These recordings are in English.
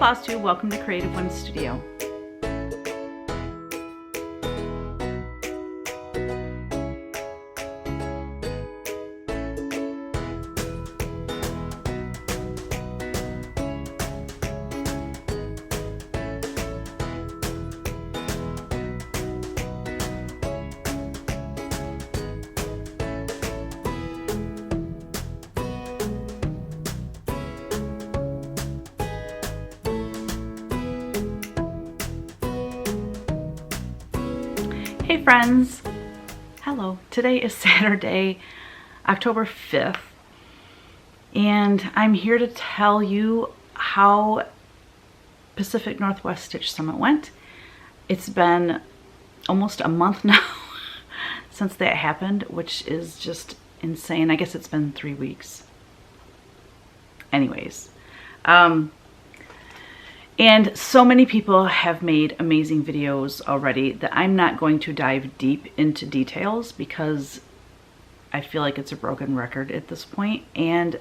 Flosstube, welcome to Creative One Studio. Hey friends, hello. Today is Saturday, October 5th, and I'm here to tell you how Pacific Northwest Stitch Summit went. It's been almost a month now since that happened, which is just insane. I guess it's been 3 weeks. Anyways, and so many people have made amazing videos already that I'm not going to dive deep into details because I feel like it's a broken record at this point. And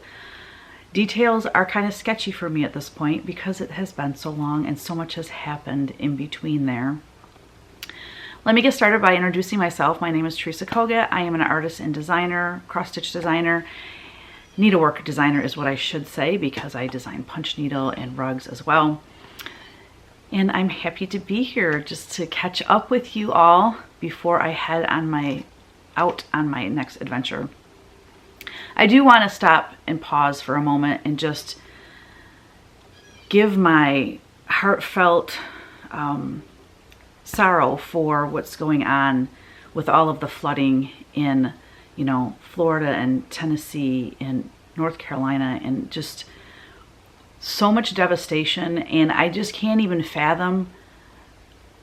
details are kind of sketchy for me at this point because it has been so long and so much has happened in between there. Let me get started by introducing myself. My name is Teresa Koga. I am an artist and designer, cross-stitch designer. Needlework designer is what I should say because I design punch needle and rugs as well. And I'm happy to be here just to catch up with you all before I head on out on my next adventure. I do want to stop and pause for a moment and just give my heartfelt sorrow for what's going on with all of the flooding in, Florida and Tennessee and North Carolina, and just so much devastation. And I just can't even fathom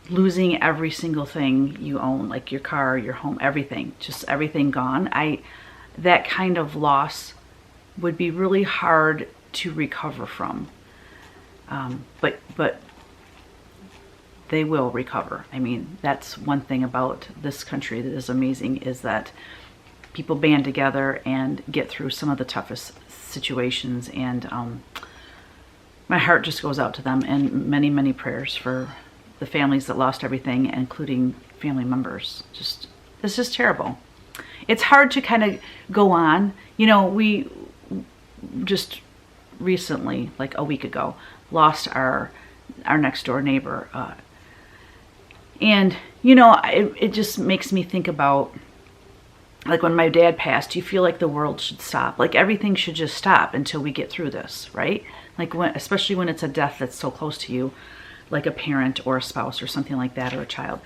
losing every single thing you own, like your car, your home, everything, just everything gone. That kind of loss would be really hard to recover from. But they will recover. I mean, that's one thing about this country that is amazing, is that people band together and get through some of the toughest situations. And my heart just goes out to them, and many, many prayers for the families that lost everything, including family members. It's just terrible. It's hard to kind of go on. We just recently, like a week ago, lost our next door neighbor. And it just makes me think about, like, when my dad passed, you feel like the world should stop. Like everything should just stop until we get through this, right? Like especially when it's a death that's so close to you, like a parent or a spouse or something like that, or a child.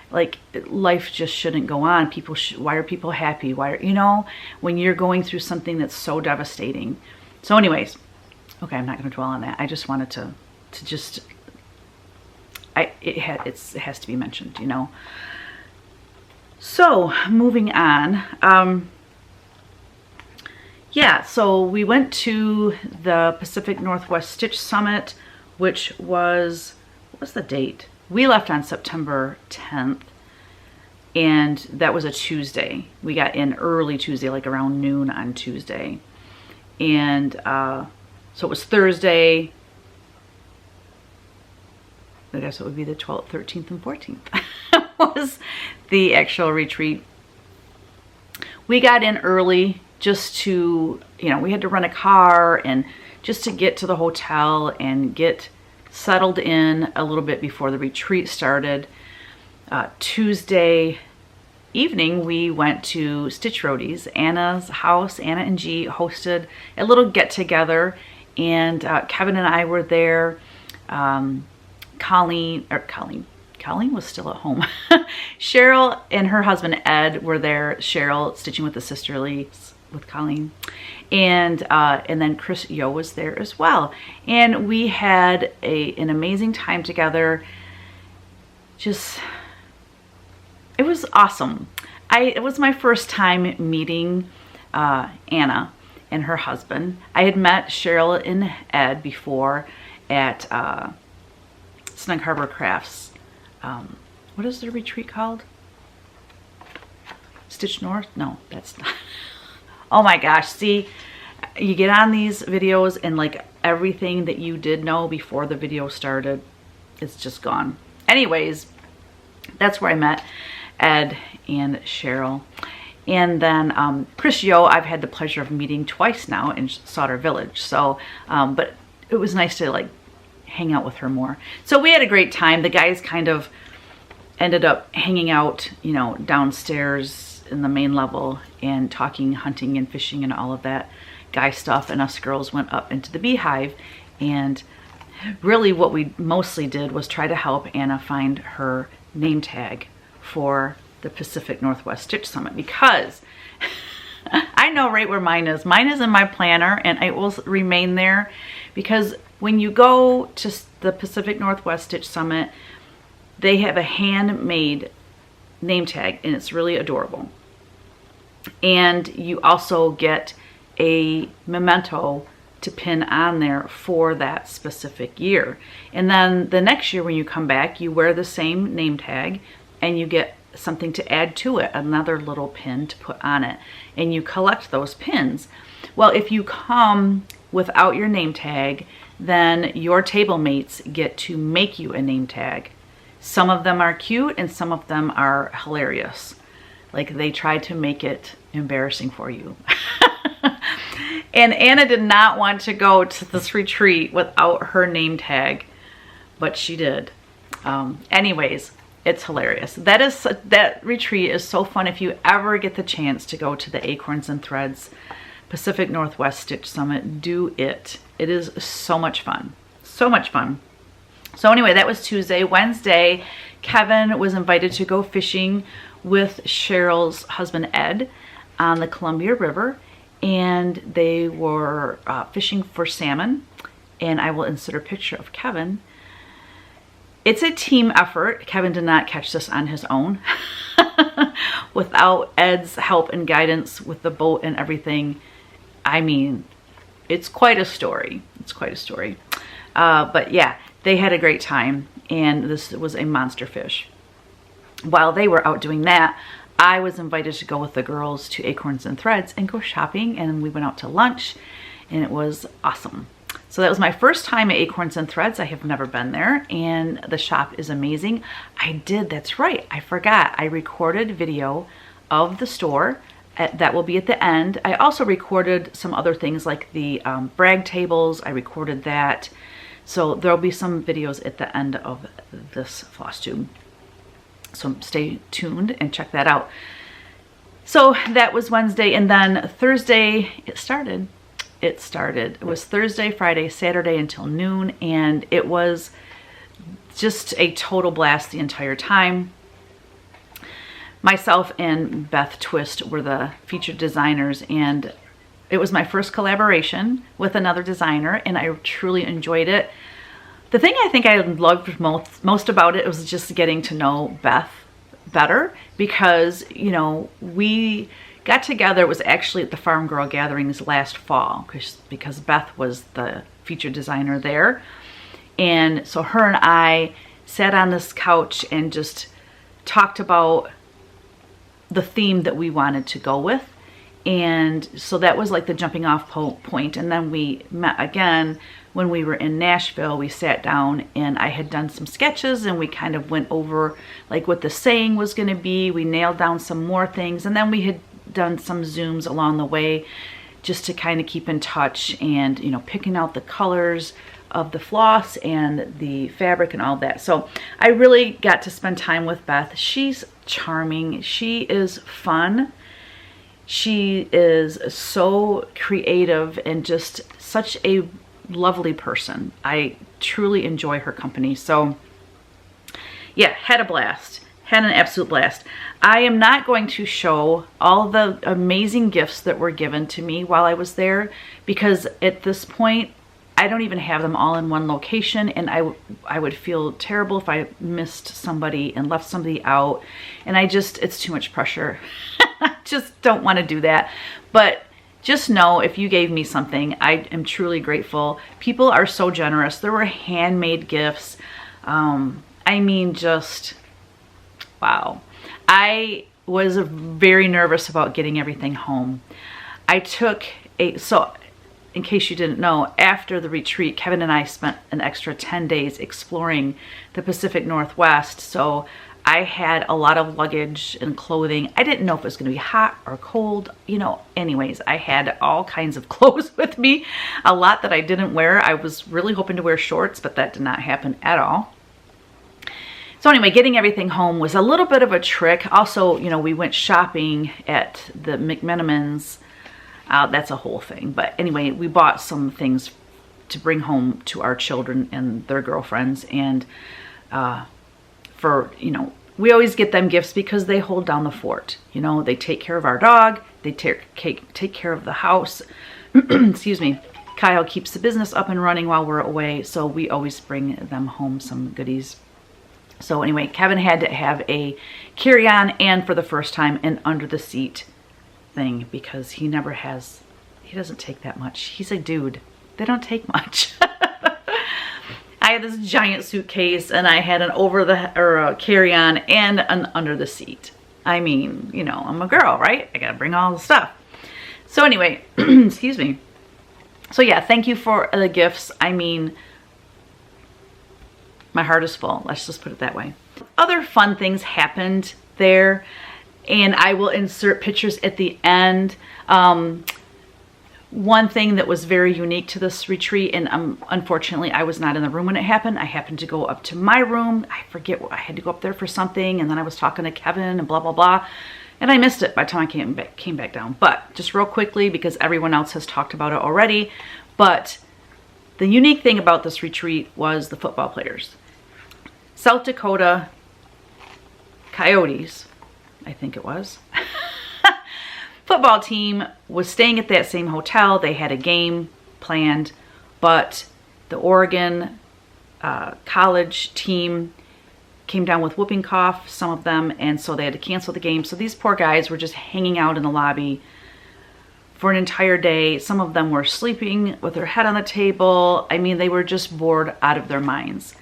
Like life just shouldn't go on. Why are people happy? When you're going through something that's so devastating. So anyways, okay, I'm not going to dwell on that. I just wanted to just, it has to be mentioned, So moving on, yeah, so we went to the Pacific Northwest Stitch Summit, which was, what was the date? We left on September 10th, and that was a Tuesday. We got in early Tuesday, like around noon on Tuesday. And so it was Thursday. I guess it would be the 12th, 13th, and 14th was the actual retreat. We got in early just to, we had to rent a car and just to get to the hotel and get settled in a little bit before the retreat started. Tuesday evening, we went to Stitch Roadies, Anna's house. Anna and G hosted a little get-together, and Kevin and I were there. Colleen was still at home. Cheryl and her husband Ed were there. Cheryl stitching with the sisterlies with Colleen, and then Chris Yo was there as well. And we had an amazing time together. It was awesome. It was my first time meeting Anna and her husband. I had met Cheryl and Ed before at Snug Harbor Crafts. What is the retreat called? Stitch North? No, that's not. Oh my gosh, see, you get on these videos and like everything that you did know before the video started, it's just gone. Anyways, that's where I met Ed and Cheryl. And then Chris Yo, I've had the pleasure of meeting twice now in Sauter Village. So, but it was nice to like hang out with her more. So we had a great time. The guys kind of ended up hanging out, you know, downstairs in the main level and talking hunting and fishing and all of that guy stuff. And us girls went up into the beehive. And really what we mostly did was try to help Anna find her name tag for the Pacific Northwest Stitch Summit, because I know right where mine is. Mine is in my planner and it will remain there, because when you go to the Pacific Northwest Stitch Summit, they have a handmade name tag and it's really adorable. And you also get a memento to pin on there for that specific year. And then the next year when you come back, you wear the same name tag and you get something to add to it, another little pin to put on it, and you collect those pins. Well, if you come without your name tag, then your table mates get to make you a name tag. Some of them are cute and some of them are hilarious. Like they tried to make it embarrassing for you. And Anna did not want to go to this retreat without her name tag, but she did. Anyways, it's hilarious. That retreat is so fun. If you ever get the chance to go to the Acorns and Threads Pacific Northwest Stitch Summit, do it. It is so much fun. So much fun. So anyway, that was Tuesday. Wednesday, Kevin was invited to go fishing with Cheryl's husband Ed on the Columbia River, and they were fishing for salmon, and I will insert a picture of Kevin. It's a team effort. Kevin did not catch this on his own. Without Ed's help and guidance with the boat and everything, I mean, it's quite a story. It's quite a story. But yeah, they had a great time, and this was a monster fish. While they were out doing that, I was invited to go with the girls to Acorns and Threads and go shopping, and we went out to lunch, and it was awesome. So that was my first time at Acorns and Threads. I have never been there, and the shop is amazing. That's right, I forgot. I recorded video of the store. That will be at the end. I also recorded some other things like the brag tables. I recorded that. So there'll be some videos at the end of this Flosstube. So stay tuned and check that out. So that was Wednesday, and then Thursday it started. It was Thursday, Friday, Saturday until noon, and it was just a total blast the entire time. Myself and Beth Twist were the featured designers, and it was my first collaboration with another designer, and I truly enjoyed it. The thing I think I loved most about it was just getting to know Beth better, because, you know, we got together. It was actually at the Farm Girl Gatherings last fall, because Beth was the featured designer there. And so her and I sat on this couch and just talked about the theme that we wanted to go with. And so that was like the jumping off point. And then we met again when we were in Nashville. We sat down and I had done some sketches, and we kind of went over like what the saying was going to be. We nailed down some more things, and then we had done some Zooms along the way just to kind of keep in touch, and, you know, picking out the colors of the floss and the fabric and all that. So I really got to spend time with Beth. She's charming. She is fun. She is so creative and just such a lovely person. I truly enjoy her company. So yeah, had a blast. Had an absolute blast. I am not going to show all the amazing gifts that were given to me while I was there, because at this point, I don't even have them all in one location, and I would feel terrible if I missed somebody and left somebody out, and it's too much pressure. I just don't want to do that. But just know, if you gave me something, I am truly grateful. People are so generous. There were handmade gifts. I mean, just wow. I was very nervous about getting everything home. So in case you didn't know, after the retreat, Kevin and I spent an extra 10 days exploring the Pacific Northwest. So I had a lot of luggage and clothing. I didn't know if it was going to be hot or cold, you know. Anyways, I had all kinds of clothes with me, a lot that I didn't wear. I was really hoping to wear shorts, but that did not happen at all. So anyway, getting everything home was a little bit of a trick. Also, you know, we went shopping at the McMenamins. That's a whole thing. But anyway, we bought some things to bring home to our children and their girlfriends. And for, you know, we always get them gifts because they hold down the fort. You know, they take care of our dog. They take care of the house. Excuse me. Kyle keeps the business up and running while we're away. So we always bring them home some goodies. So anyway, Kevin had to have a carry-on and for the first time an under the seat thing because he doesn't take that much. He's a dude. They don't take much. I had this giant suitcase and I had an a carry-on and an under the seat. I mean, you know, I'm a girl, right? I gotta bring all the stuff. So anyway, excuse me. So yeah, thank you for the gifts. I mean, my heart is full. Let's just put it that way. Other fun things happened there, and I will insert pictures at the end. One thing that was very unique to this retreat, and unfortunately I was not in the room when it happened. I happened to go up to my room. I forget what I had to go up there for something, and then I was talking to Kevin and blah blah blah, and I missed it by the time I came back down. But just real quickly, because everyone else has talked about it already, but the unique thing about this retreat was the football players. South Dakota Coyotes, I think it was, football team was staying at that same hotel. They had a game planned, but the Oregon college team came down with whooping cough, some of them, and so they had to cancel the game. So these poor guys were just hanging out in the lobby for an entire day. Some of them were sleeping with their head on the table. I mean, they were just bored out of their minds.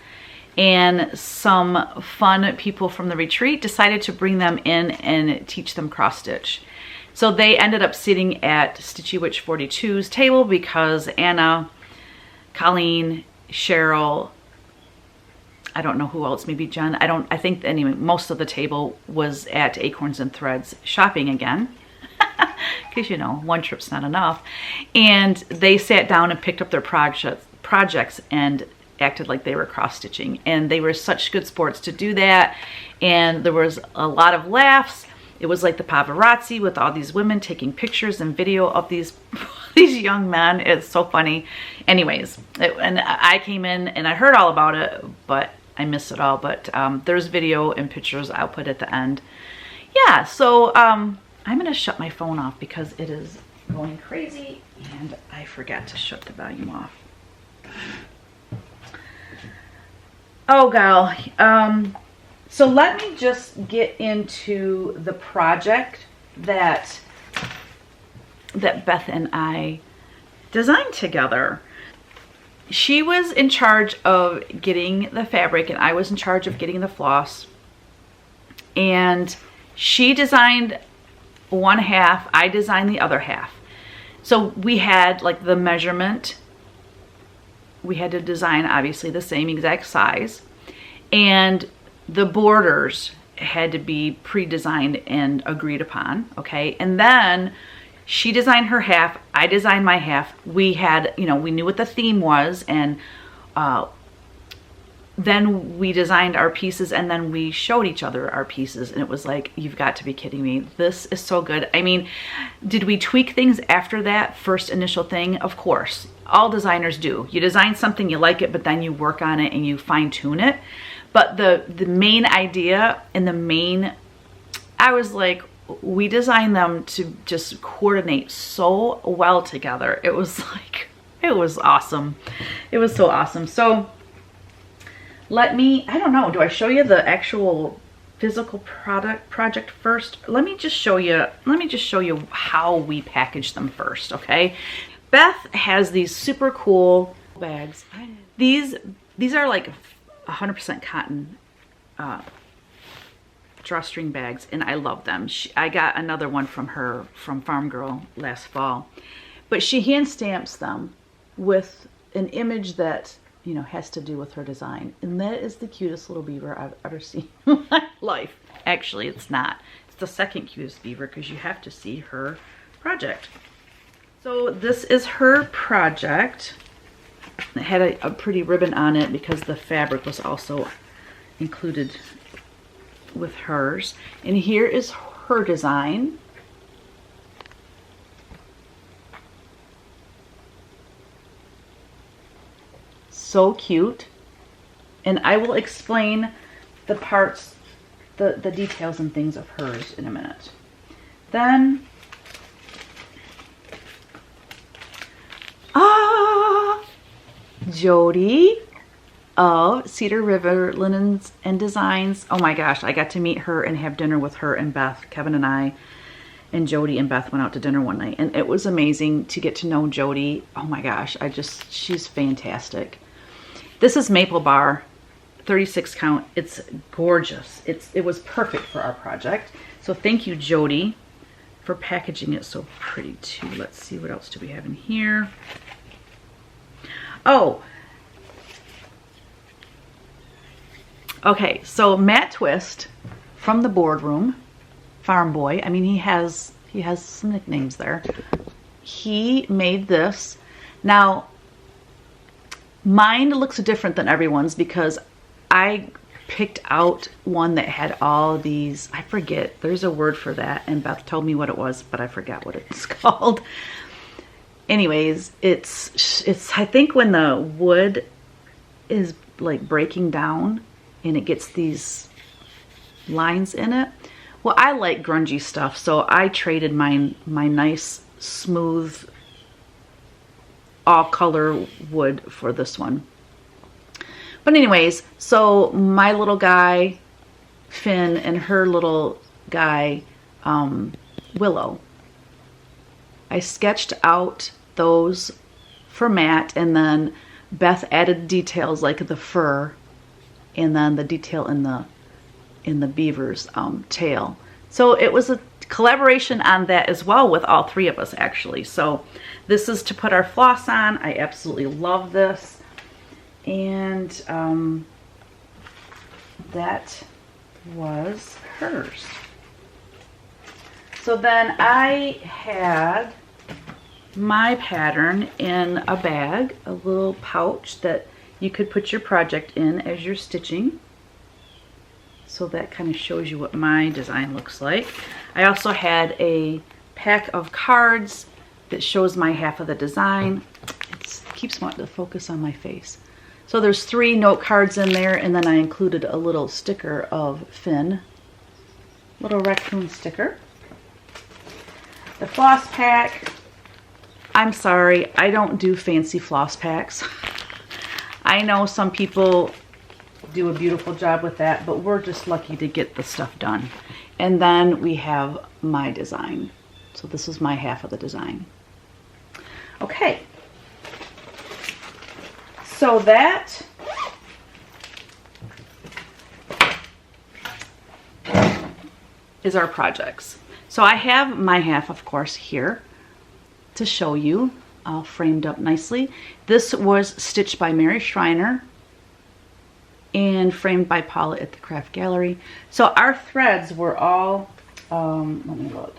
And some fun people from the retreat decided to bring them in and teach them cross stitch. So they ended up sitting at Stitchy Witch 42's table because Anna, Colleen, Cheryl, I don't know who else, maybe Jen, I think anyway, most of the table was at Acorns and Threads shopping again. Because, you know, one trip's not enough. And they sat down and picked up their projects and acted like they were cross-stitching, and they were such good sports to do that. And there was a lot of laughs. It was like the paparazzi with all these women taking pictures and video of these young men. It's so funny. Anyways, and I came in and I heard all about it, but I missed it all. But there's video and pictures I'll put at the end. Yeah, so I'm gonna shut my phone off because it is going crazy and I forgot to shut the volume off. Oh, gal. So let me just get into the project that Beth and I designed together. She was in charge of getting the fabric and I was in charge of getting the floss. And she designed one half, I designed the other half. So we had like the measurement. We had to design obviously the same exact size, and the borders had to be pre-designed and agreed upon, okay? And then she designed her half, I designed my half. We had, you know, we knew what the theme was, and then we designed our pieces, and then we showed each other our pieces, and it was like, you've got to be kidding me. This is so good. I mean, did we tweak things after that first initial thing? Of course. All designers do. You design something, you like it, but then you work on it and you fine tune it. But the main idea and the main, I was like, we designed them to just coordinate so well together. It was like, it was awesome. It was so awesome. So let me, I don't know, do I show you the actual physical project first? Let me just show you how we package them first, okay? Beth has these super cool bags. These are like 100% cotton drawstring bags, and I love them. I got another one from her, from Farm Girl last fall. But she hand stamps them with an image that, you know, has to do with her design. And that is the cutest little beaver I've ever seen in my life. Actually, it's not. It's the second cutest beaver because you have to see her project. So this is her project. It had a pretty ribbon on it because the fabric was also included with hers. And here is her design. So cute. And I will explain the parts, the details and things of hers in a minute. Then, Jody of Cedar River Linens and Designs. Oh my gosh, I got to meet her and have dinner with her and Beth. Kevin and I and Jody and Beth went out to dinner one night, and it was amazing to get to know Jody. Oh my gosh, she's fantastic. This is Maple Bar, 36 count. It's gorgeous. It was perfect for our project. So thank you, Jody, for packaging it so pretty too. Let's see, what else do we have in here? Oh, okay, so Matt Twist from the Boardroom, Farm Boy. I mean, he has some nicknames there. He made this. Now, mine looks different than everyone's because I picked out one that had all these, I forget, there's a word for that, and Beth told me what it was, but I forgot what it's called. Anyways, it's I think when the wood is like breaking down and it gets these lines in it. Well, I like grungy stuff, so I traded my nice, smooth, all-color wood for this one. But anyways, so my little guy, Finn, and her little guy, Willow, I sketched out those for Matt, and then Beth added details like the fur and then the detail in the beaver's tail. So it was a collaboration on that as well with all three of us, actually. So this is to put our floss on. I absolutely love this. And that was hers. So then I had my pattern in a bag, a little pouch that you could put your project in as you're stitching. So that kind of shows you what my design looks like. I also had a pack of cards that shows my half of the design. It keeps wanting to focus on my face. So there's 3 note cards in there, and then I included a little sticker of Finn, little raccoon sticker. The floss pack, I'm sorry, I don't do fancy floss packs. I know some people do a beautiful job with that, but we're just lucky to get the stuff done. And then we have my design. So this is my half of the design. Okay. So that is our projects. So I have my half, of course, here to show you, all framed up nicely. This was stitched by Mary Schreiner and framed by Paula at the Craft Gallery. So our threads were all, let me look.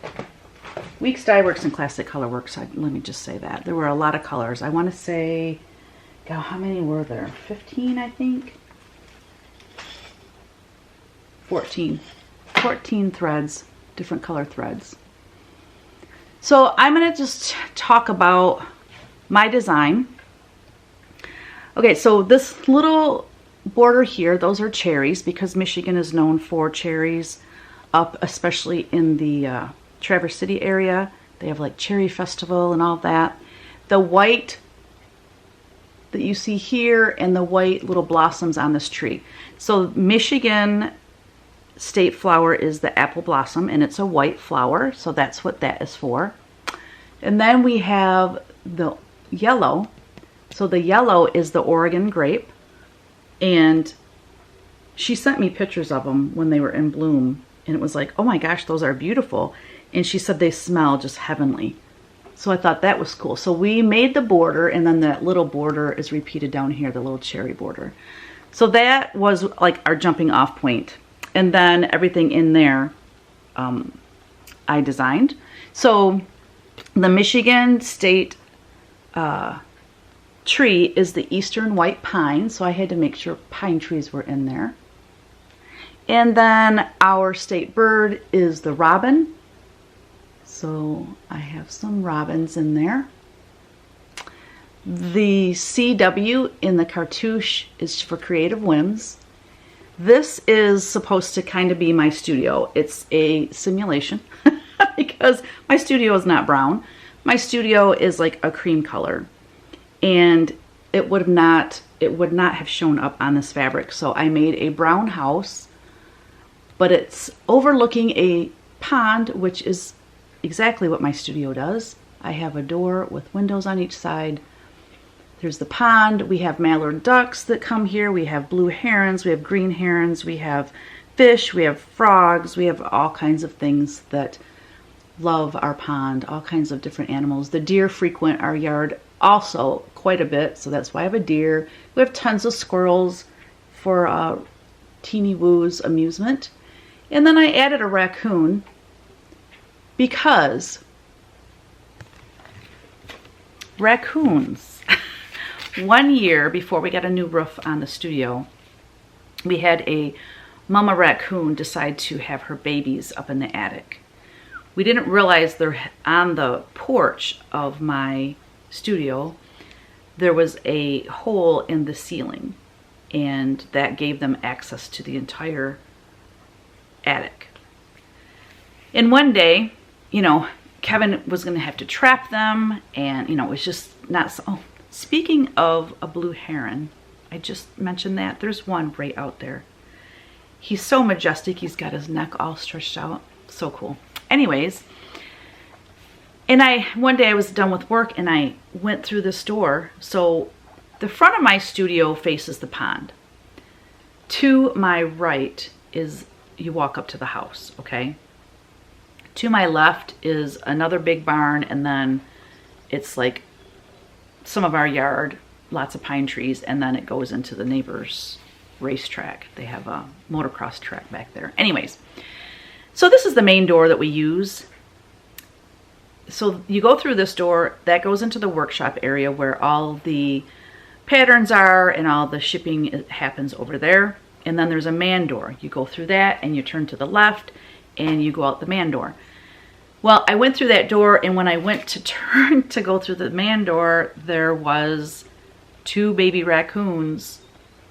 Weeks Dye Works and Classic Color Works. Let me just say that. There were a lot of colors. I want to say, God, how many were there? 15, I think. 14 threads, different color threads. So I'm going to just talk about my design. Okay, so this little border here, those are cherries because Michigan is known for cherries up, especially in the Traverse City area. They have like Cherry Festival and all that. The white that you see here and the white little blossoms on this tree. So Michigan state flower is the apple blossom, and it's a white flower, so that's what that is for. And then we have the yellow. So the yellow is the Oregon grape, and she sent me pictures of them when they were in bloom, and it was like, oh my gosh, those are beautiful. And she said they smell just heavenly. So I thought that was cool. So we made the border, and then that little border is repeated down here, the little cherry border. So that was like our jumping off point. And then everything in there I designed. So the Michigan State tree is the eastern white pine, so I had to make sure pine trees were in there. And then our state bird is the robin. So I have some robins in there. The CW in the cartouche is for Creative Whims. This is supposed to kind of be my studio. It's a simulation because my studio is not brown. My studio is like a cream color, and it would not have shown up on this fabric. So I made a brown house, but it's overlooking a pond, which is exactly what my studio does. I have a door with windows on each side. There's the pond. We have mallard ducks that come here. We have blue herons. We have green herons. We have fish. We have frogs. We have all kinds of things that love our pond, all kinds of different animals. The deer frequent our yard also quite a bit, so that's why I have a deer. We have tons of squirrels for Teeny Woo's amusement. And then I added a raccoon because raccoons, 1 year before we got a new roof on the studio, we had a mama raccoon decide to have her babies up in the attic. We didn't realize they're on the porch of my studio. There was a hole in the ceiling, and that gave them access to the entire attic. And one day, you know, Kevin was going to have to trap them, and, you know, it was just not so. Oh, speaking of a blue heron, I just mentioned that. There's one right out there. He's so majestic. He's got his neck all stretched out. So cool. Anyways, and one day I was done with work and I went through this door. So the front of my studio faces the pond. To my right is, you walk up to the house, okay? To my left is another big barn, and then it's like some of our yard, lots of pine trees, and then it goes into the neighbor's racetrack. They have a motocross track back there. Anyways, so this is the main door that we use. So you go through this door, that goes into the workshop area where all the patterns are and all the shipping happens over there. And then there's a man door. You go through that and you turn to the left and you go out the man door. Well, I went through that door, and when I went to turn to go through the man door, there was 2 baby raccoons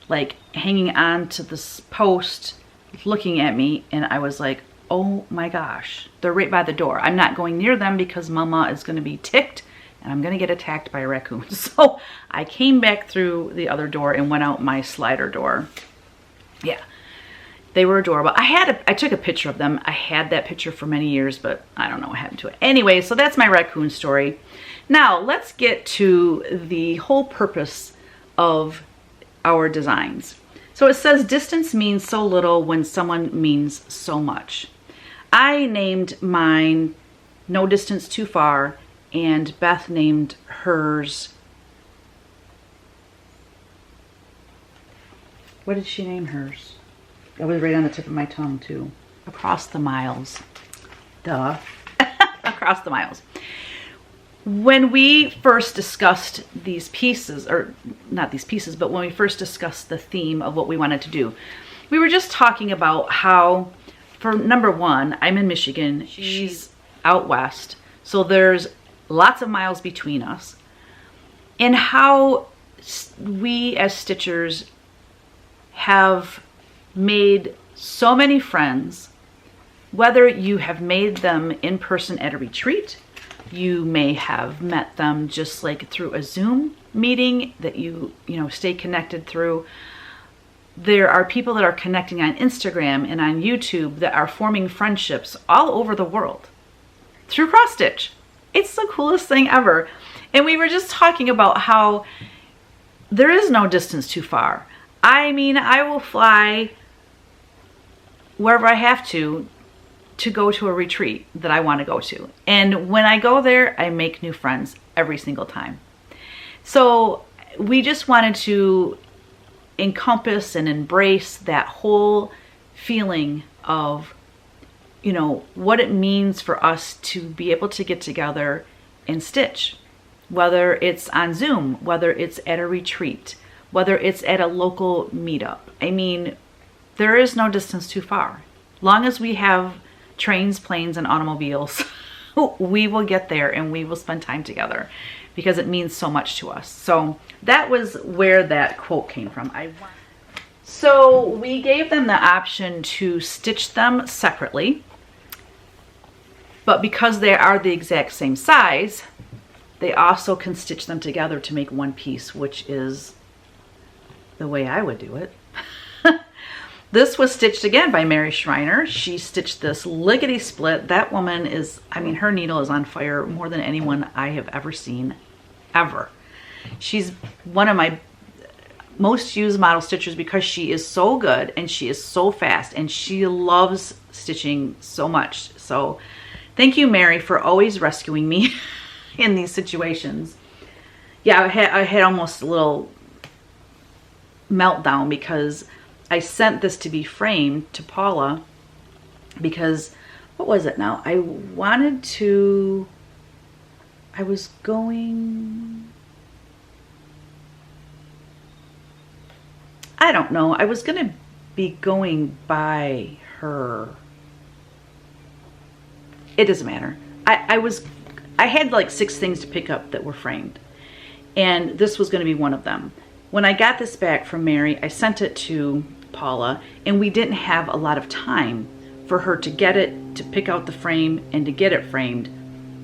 like hanging on to this post looking at me, and I was like, oh my gosh, they're right by the door. I'm not going near them because mama is going to be ticked and I'm going to get attacked by a raccoon. So I came back through the other door and went out my slider door. Yeah, they were adorable. I took a picture of them. I had that picture for many years, but I don't know what happened to it. Anyway, so that's my raccoon story. Now let's get to the whole purpose of our designs. So it says distance means so little when someone means so much. I named mine No Distance Too Far, and Beth named hers, what did she name hers? That was right on the tip of my tongue too. Across the Miles. Duh. Across the Miles. When we first discussed these pieces, or not these pieces, but when we first discussed the theme of what we wanted to do, we were just talking about how, for number one, I'm in Michigan, she's out west, so there's lots of miles between us, and how we as stitchers have made so many friends, whether you have made them in person at a retreat, you may have met them just like through a Zoom meeting that you stay connected through. There are people that are connecting on Instagram and on YouTube that are forming friendships all over the world through cross stitch. It's the coolest thing ever. And we were just talking about how there is no distance too far. I mean, I will fly wherever I have to to go to a retreat that I want to go to. And when I go there, I make new friends every single time. So we just wanted to encompass and embrace that whole feeling of, you know, what it means for us to be able to get together and stitch, whether it's on Zoom, whether it's at a retreat, whether it's at a local meetup. I mean, there is no distance too far. Long as we have trains, planes, and automobiles, we will get there and we will spend time together because it means so much to us. So that was where that quote came from. So we gave them the option to stitch them separately, but because they are the exact same size, they also can stitch them together to make one piece, which is the way I would do it. This was stitched again by Mary Schreiner. She stitched this lickety split. That woman is, I mean, her needle is on fire more than anyone I have ever seen, ever. She's one of my most used model stitchers because she is so good and she is so fast and she loves stitching so much. So thank you, Mary, for always rescuing me in these situations. Yeah, I had almost a little meltdown because I sent this to be framed to Paula because, what was it now? I was going, I don't know. I was going to be going by her. It doesn't matter. I had like 6 things to pick up that were framed, and this was going to be one of them. When I got this back from Mary, I sent it to Paula, and we didn't have a lot of time for her to get it, to pick out the frame, and to get it framed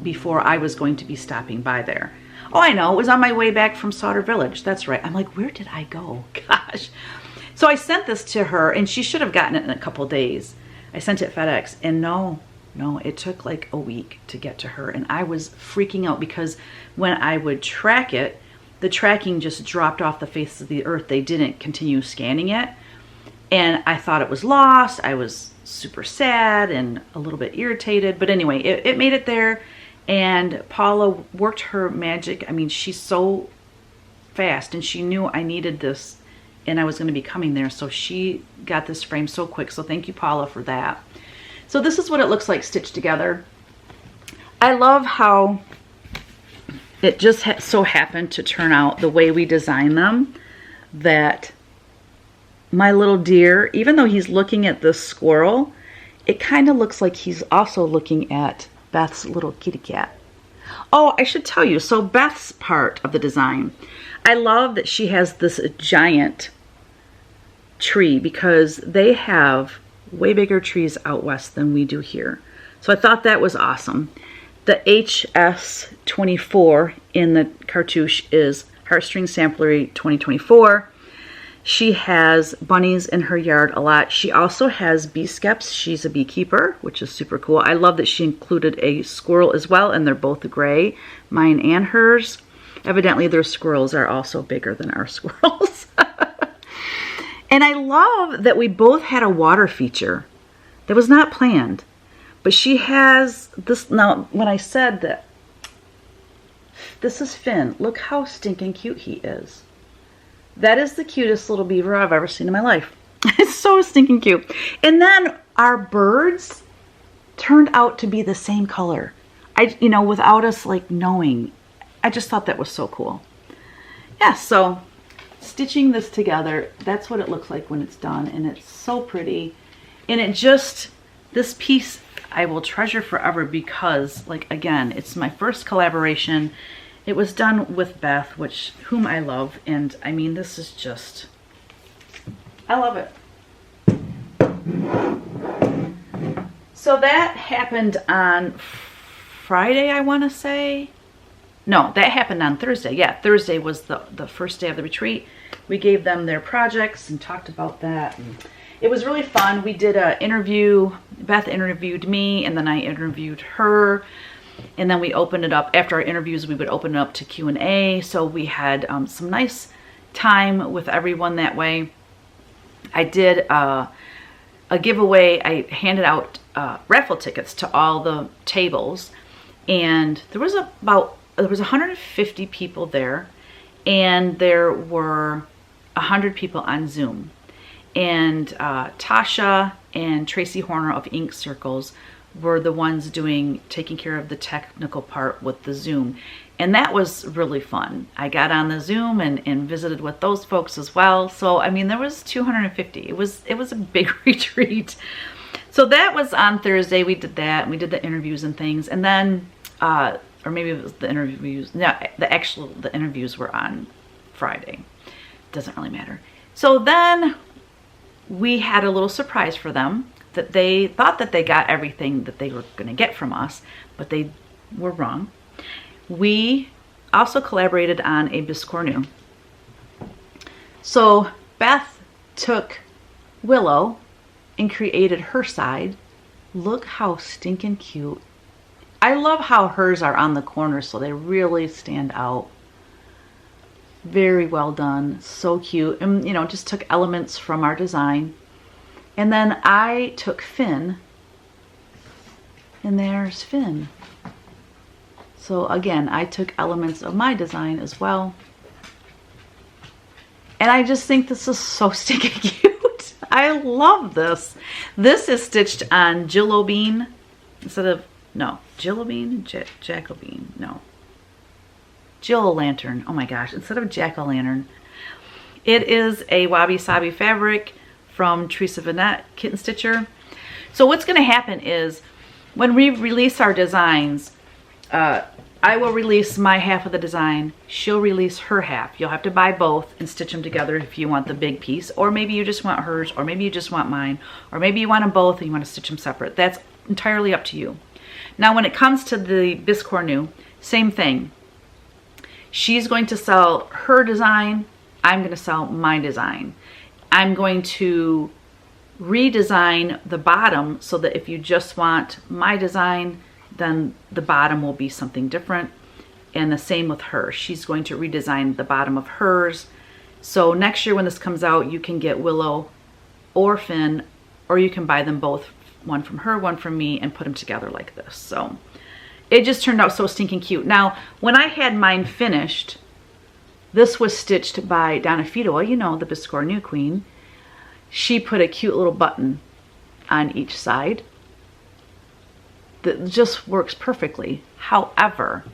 before I was going to be stopping by there. Oh, I know. It was on my way back from Sauter Village. That's right. I'm like, where did I go? Gosh. So I sent this to her, and she should have gotten it in a couple days. I sent it FedEx, and no, it took like a week to get to her, and I was freaking out because when I would track it, the tracking just dropped off the face of the earth. They didn't continue scanning it, and I thought it was lost. I was super sad and a little bit irritated, but anyway, it made it there, and Paula worked her magic. I mean, she's so fast, and she knew I needed this, and I was going to be coming there, so she got this frame so quick, so thank you, Paula, for that. So this is what it looks like stitched together. I love how it just so happened to turn out the way we designed them, that my little deer, even though he's looking at this squirrel, it kind of looks like he's also looking at Beth's little kitty cat. Oh, I should tell you, so Beth's part of the design, I love that she has this giant tree because they have way bigger trees out west than we do here. So I thought that was awesome. The HS24 in the cartouche is Heartstring Samplery 2024. She has bunnies in her yard a lot. She also has bee skeps. She's a beekeeper, which is super cool. I love that she included a squirrel as well, and they're both gray, mine and hers. Evidently, their squirrels are also bigger than our squirrels. And I love that we both had a water feature. That was not planned. But she has this. Now, when I said that, this is Finn. Look how stinking cute he is. That is the cutest little beaver I've ever seen in my life. It's so stinking cute. And then our birds turned out to be the same color. Without us like knowing. I just thought that was so cool. Yeah, so stitching this together, that's what it looks like when it's done, and it's so pretty. And this piece I will treasure forever because, like, again, it's my first collaboration. It was done with Beth, whom I love, and I mean, this is just, I love it. So that happened on Friday, I want to say. No, that happened on Thursday. Yeah, Thursday was the first day of the retreat. We gave them their projects and talked about that. And it was really fun. We did an interview. Beth interviewed me, and then I interviewed her. And then we opened it up. After our interviews, we would open it up to Q&A. So we had some nice time with everyone that way. I did a a giveaway. I handed out raffle tickets to all the tables, and there was 150 people there, and there were 100 people on Zoom. And Tasha and Tracy Horner of Ink Circles were the ones taking care of the technical part with the Zoom. And that was really fun. I got on the Zoom and visited with those folks as well. So, I mean, there was 250. It was a big retreat. So that was on Thursday. We did that, and we did the interviews and things. And then, or maybe it was the interviews. No, the interviews were on Friday. Doesn't really matter. So then we had a little surprise for them, that they thought that they got everything that they were going to get from us, but they were wrong. We also collaborated on a biscornu. So Beth took Willow and created her side. Look how stinking cute. I love how hers are on the corners, so they really stand out. Very well done, so cute. And you know, just took elements from our design. And then I took Finn, and there's Finn. So again, I took elements of my design as well. And I just think this is so stinking cute. I love this. This is stitched on Jillo Bean instead of, no, Jillo Bean, Jack-o'-bean, no. Jill-o'-lantern, oh my gosh, instead of Jack-o'-lantern. It is a Wabi Sabi fabric from Teresa Vanette Kitten Stitcher. So what's gonna happen is, when we release our designs, I will release my half of the design. She'll release her half. You'll have to buy both and stitch them together if you want the big piece, or maybe you just want hers, or maybe you just want mine, or maybe you want them both and you want to stitch them separate. That's entirely up to you. Now, when it comes to the biscornu, same thing. She's going to sell her design. I'm going to sell my design. I'm going to redesign the bottom so that if you just want my design, then the bottom will be something different. And the same with her. She's going to redesign the bottom of hers. So next year when this comes out, you can get Willow or Finn, or you can buy them both, one from her, one from me, and put them together like this. So it just turned out so stinking cute. Now, when I had mine finished, this was stitched by Donna Fidoa, you know, the biscornu queen. She put a cute little button on each side that just works perfectly. However,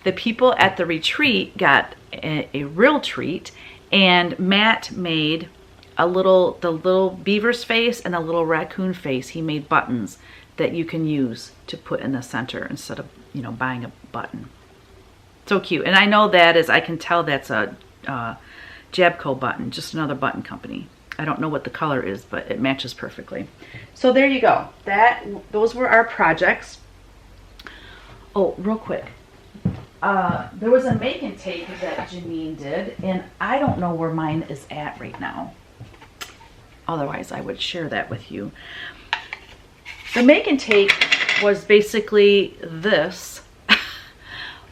the people at the retreat got a real treat, and Matt made the little beaver's face and a little raccoon face. He made buttons that you can use to put in the center instead of, you know, buying a button. So cute. And I know that is, I can tell that's a Jabco button, just another button company. I don't know what the color is, but it matches perfectly. So there you go. Those were our projects. Oh, real quick. There was a make and take that Jeannine did, and I don't know where mine is at right now. Otherwise, I would share that with you. The make and take was basically this,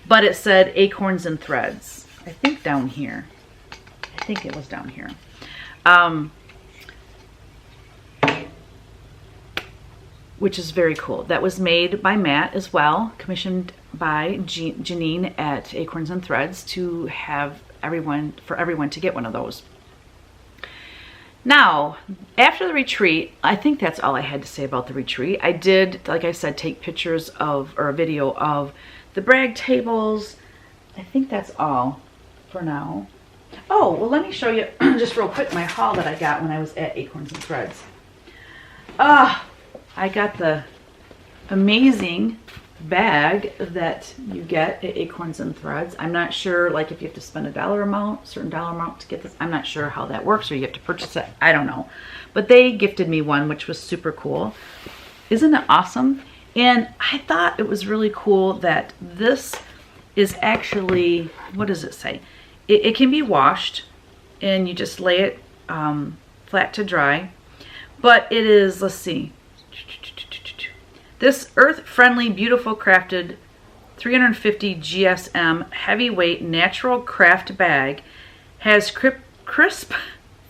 but it said Acorns and Threads. I think down here. I think it was down here. Which is very cool. That was made by Matt as well, commissioned by Jeannine at Acorns and Threads to have for everyone to get one of those. Now, after the retreat, I think that's all I had to say about the retreat. I did, like I said, take pictures of, or a video of the brag tables. I think that's all for now. Oh, well, let me show you just real quick my haul that I got when I was at Acorns and Threads. I got the amazing bag that you get at Acorns and Threads. I'm not sure, like, if you have to spend certain dollar amount to get this. I'm not sure how that works, or you have to purchase it. I don't know. But they gifted me one, which was super cool. Isn't it awesome? And I thought it was really cool that this is actually, what does it say? It can be washed, and you just lay it flat to dry. But it is, let's see. This earth-friendly, beautiful crafted 350 GSM heavyweight natural craft bag has crisp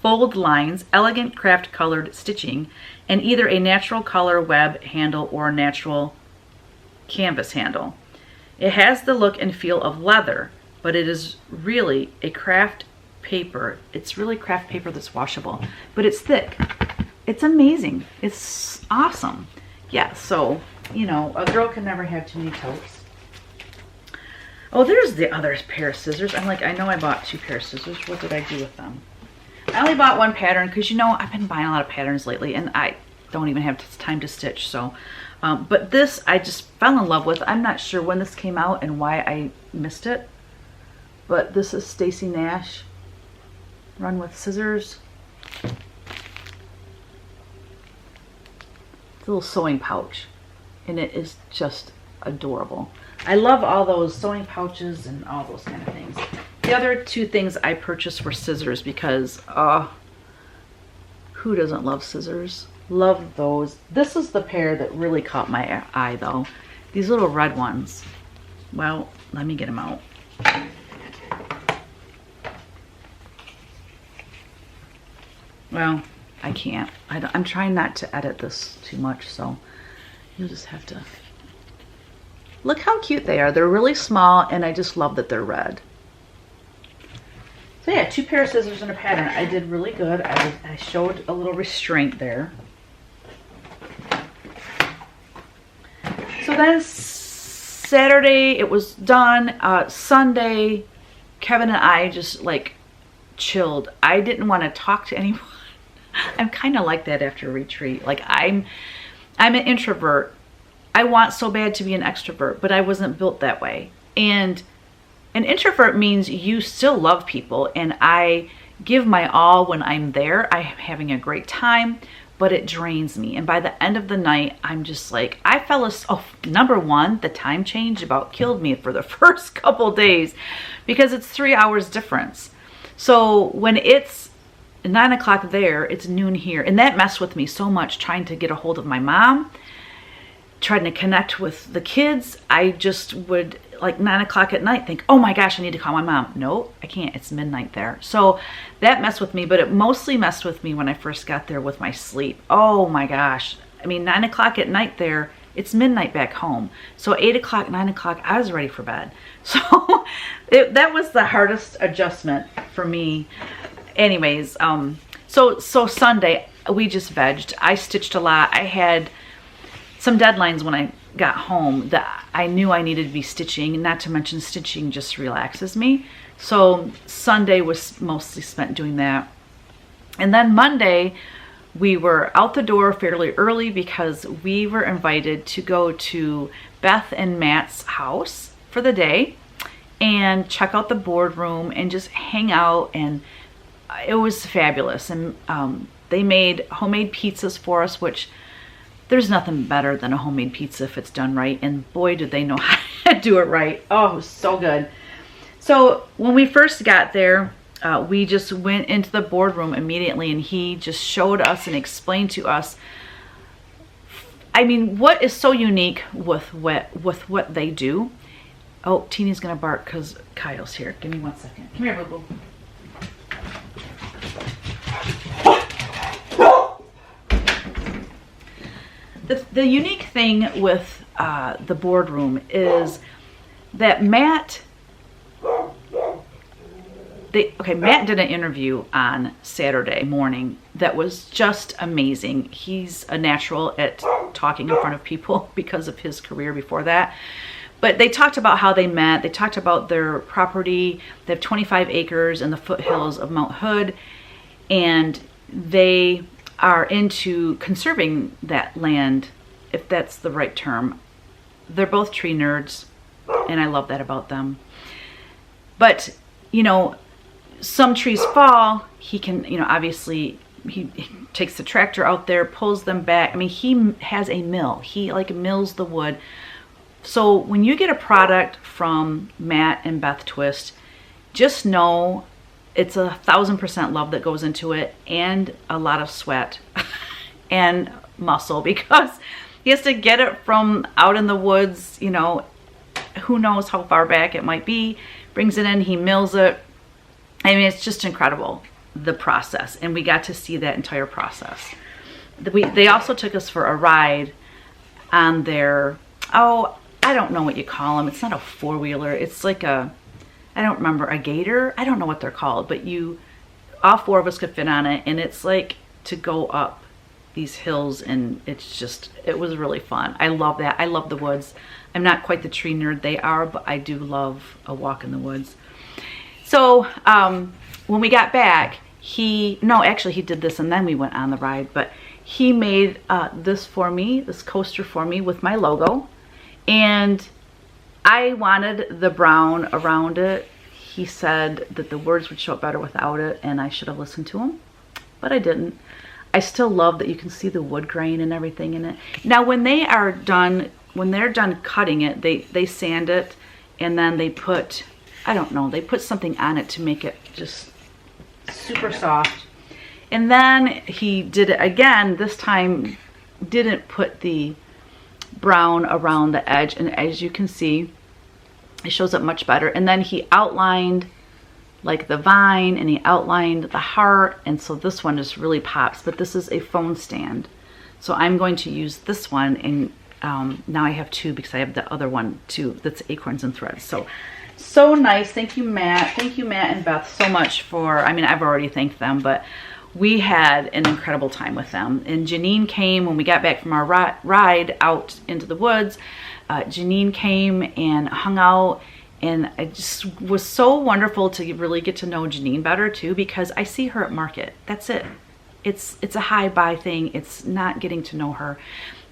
bold lines, elegant craft colored stitching, and either a natural color web handle or a natural canvas handle. It has the look and feel of leather, but it is really a craft paper. It's really craft paper that's washable, but it's thick. It's amazing. It's awesome. Yeah, so, you know, a girl can never have too many totes. Oh, there's the other pair of scissors. I'm like, I know I bought 2 pairs of scissors. What did I do with them? I only bought 1 pattern because, you know, I've been buying a lot of patterns lately and I don't even have time to stitch. So, but this I just fell in love with. I'm not sure when this came out and why I missed it. But this is Stacy Nash Run with Scissors. It's a little sewing pouch and it is just adorable. I love all those sewing pouches and all those kind of things. The other 2 things I purchased were scissors because who doesn't love scissors? Love those. This is the pair that really caught my eye though. These little red ones. Well, let me get them out. Well, I can't. I'm trying not to edit this too much, so you'll just have to. Look how cute they are. They're really small, and I just love that they're red. So yeah, 2 pair of scissors and a pattern. I did really good. I showed a little restraint there. So then Saturday, it was done. Sunday, Kevin and I just like chilled. I didn't want to talk to anyone. I'm kind of like that after a retreat. Like I'm an introvert. I want so bad to be an extrovert, but I wasn't built that way. And an introvert means you still love people, and I give my all when I'm there. I'm having a great time, but it drains me. And by the end of the night, I'm just like, I fell asleep. Oh, number one, the time change about killed me for the first couple days because it's 3 hours difference. So when it's 9 o'clock there, it's noon here. And that messed with me so much trying to get a hold of my mom, trying to connect with the kids. I just would, like 9 o'clock at night, think, oh my gosh, I need to call my mom. No, I can't. It's midnight there. So that messed with me, but it mostly messed with me when I first got there with my sleep. Oh my gosh. I mean, 9 o'clock at night there, it's midnight back home. So 8 o'clock, 9 o'clock, I was ready for bed. So that was the hardest adjustment for me. Anyways, so Sunday, we just vegged. I stitched a lot. I had some deadlines when I got home that I knew I needed to be stitching, not to mention stitching just relaxes me. So Sunday was mostly spent doing that. And then Monday, we were out the door fairly early because we were invited to go to Beth and Matt's house for the day and check out the boardroom and just hang out, and it was fabulous. And they made homemade pizzas for us, which there's nothing better than a homemade pizza if it's done right. And boy, did they know how to do it right. Oh, it was so good. So when we first got there, we just went into the boardroom immediately, and he just showed us and explained to us, I mean, what is so unique with what they do. Oh, Teeny's gonna bark because Kyle's here. Give me 1 second. Come here, boo-boo. The unique thing with the boardroom is that Matt did an interview on Saturday morning that was just amazing. He's a natural at talking in front of people because of his career before that. But they talked about how they met. They talked about their property. They have 25 acres in the foothills of Mount Hood, and they are into conserving that land, if that's the right term. They're both tree nerds, and I love that about them. But, you know, some trees fall, he can, you know, obviously he takes the tractor out there, pulls them back. I mean, he has a mill. He like mills the wood. So when you get a product from Matt and Beth Twist, just know it's 1,000% love that goes into it, and a lot of sweat and muscle, because he has to get it from out in the woods, you know, who knows how far back it might be, brings it in, he mills it. I mean, it's just incredible. the process, and we got to see that entire process. They also took us for a ride on their, oh, I don't know what you call them. It's not a four-wheeler. It's like a, I don't remember, a gator. I don't know what they're called, but all four of us could fit on it, and it's like to go up these hills, and it was really fun. I love that. I love the woods. I'm not quite the tree nerd they are, but I do love a walk in the woods. So when we got back, he did this and then we went on the ride, but he made this coaster for me with my logo, and I wanted the brown around it. He said that the words would show up better without it, and I should have listened to him, but I didn't. I still love that you can see the wood grain and everything in it. Now when they're done cutting it, they sand it, and then they put, I don't know, they put something on it to make it just super soft. And then he did it again, this time didn't put the brown around the edge, and as you can see, it shows up much better. And then he outlined like the vine, and he outlined the heart, and so this one just really pops. But this is a phone stand, so I'm going to use this one, and now I have two because I have the other one too that's Acorns and Threads. So nice. Thank you, Matt. Thank you, Matt and Beth, so much for, I mean, I've already thanked them, but we had an incredible time with them. And Jeannine came when we got back from our ride out into the woods. Jeannine came and hung out, and it just was so wonderful to really get to know Jeannine better too, because I see her at market. That's it. It's a hi-bye thing. It's not getting to know her.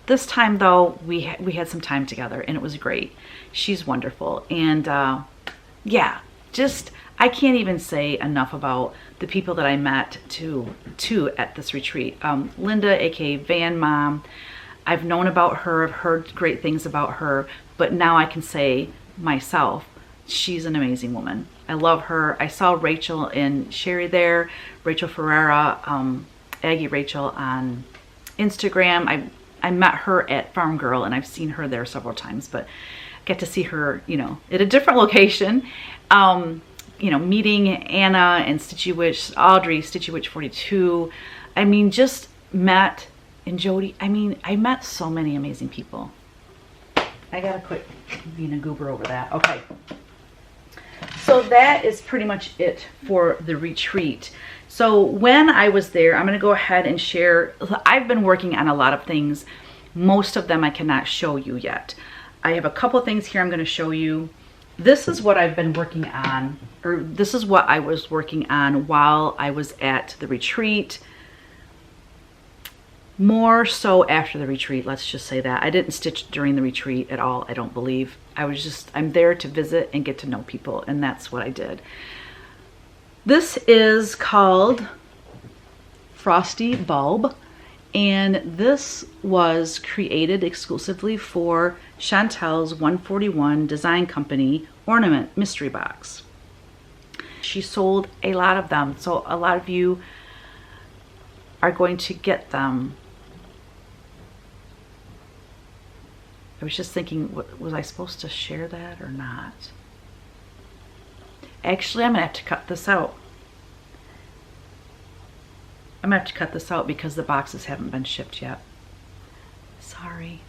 This time though, we had some time together, and it was great. She's wonderful. And yeah, just, I can't even say enough about the people that I met too at this retreat. Linda, aka Van Mom, I've known about her, I've heard great things about her, but now I can say myself, she's an amazing woman. I love her. I saw Rachel and Sherry there, Rachel Ferreira, Aggie Rachel on Instagram. I met her at Farm Girl, and I've seen her there several times, but I get to see her, you know, at a different location. You know, meeting Anna and Stitchy Witch, Audrey, Stitchy Witch 42. I mean, just met, and Jody. I mean, I met so many amazing people. I gotta quit being a goober over that. Okay. So that is pretty much it for the retreat. So when I was there, I'm gonna go ahead and share. I've been working on a lot of things. Most of them I cannot show you yet. I have a couple things here I'm gonna show you. This is what I've been working on, or this is what I was working on while I was at the retreat. More so after the retreat, let's just say that. I didn't stitch during the retreat at all, I don't believe. I'm there to visit and get to know people, and that's what I did. This is called Frosty Bulb, and this was created exclusively for Chantel's 141 Design Company ornament mystery box. She sold a lot of them, so a lot of you are going to get them. I was just thinking, was I supposed to share that or not? Actually, I'm gonna have to cut this out. I'm gonna have to cut this out because the boxes haven't been shipped yet. Sorry.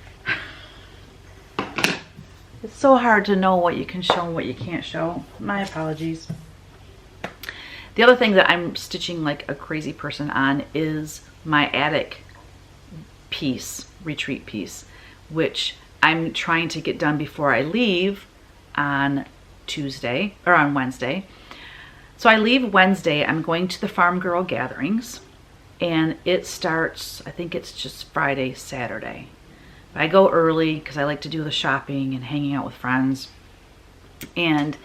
It's so hard to know what you can show and what you can't show. My apologies. The other thing that I'm stitching like a crazy person on is my attic piece, retreat piece, which I'm trying to get done before I leave on Tuesday or on Wednesday. So I leave Wednesday. I'm going to the Farm Girl gatherings, and it starts, I think it's just Friday, Saturday. I go early because I like to do the shopping and hanging out with friends, and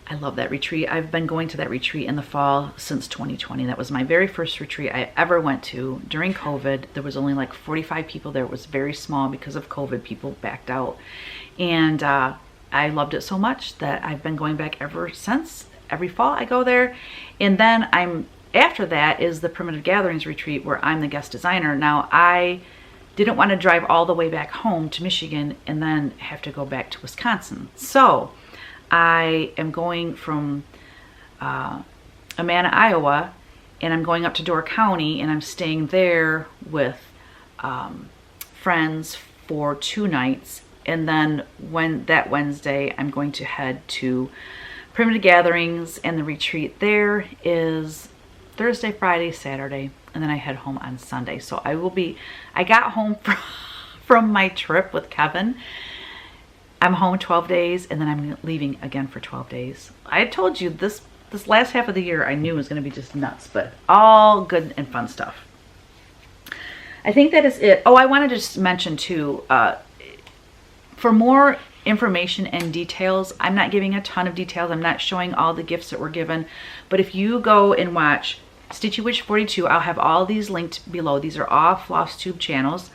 I love that retreat. I've been going to that retreat in the fall since 2020. That was my very first retreat I ever went to during COVID. There was only like 45 people there. It was very small because of COVID. People backed out, and I loved it so much that I've been going back ever since. Every fall I go there, and then after that is the Primitive Gatherings retreat where I'm the guest designer. Now I didn't want to drive all the way back home to Michigan and then have to go back to Wisconsin. So I am going from Amana, Iowa and I'm going up to Door County and I'm staying there with friends for 2 nights. And then that Wednesday, I'm going to head to Primitive Gatherings, and the retreat there is Thursday, Friday, Saturday, and then I head home on Sunday. So I got home from my trip with Kevin. I'm home 12 days, and then I'm leaving again for 12 days. I told you this last half of the year I knew was going to be just nuts, but all good and fun stuff. I think that is it. Oh, I wanted to just mention too, for more information and details, I'm not giving a ton of details. I'm not showing all the gifts that were given, but if you go and watch Stitchy Witch 42, I'll have all these linked below. These are all Flosstube channels.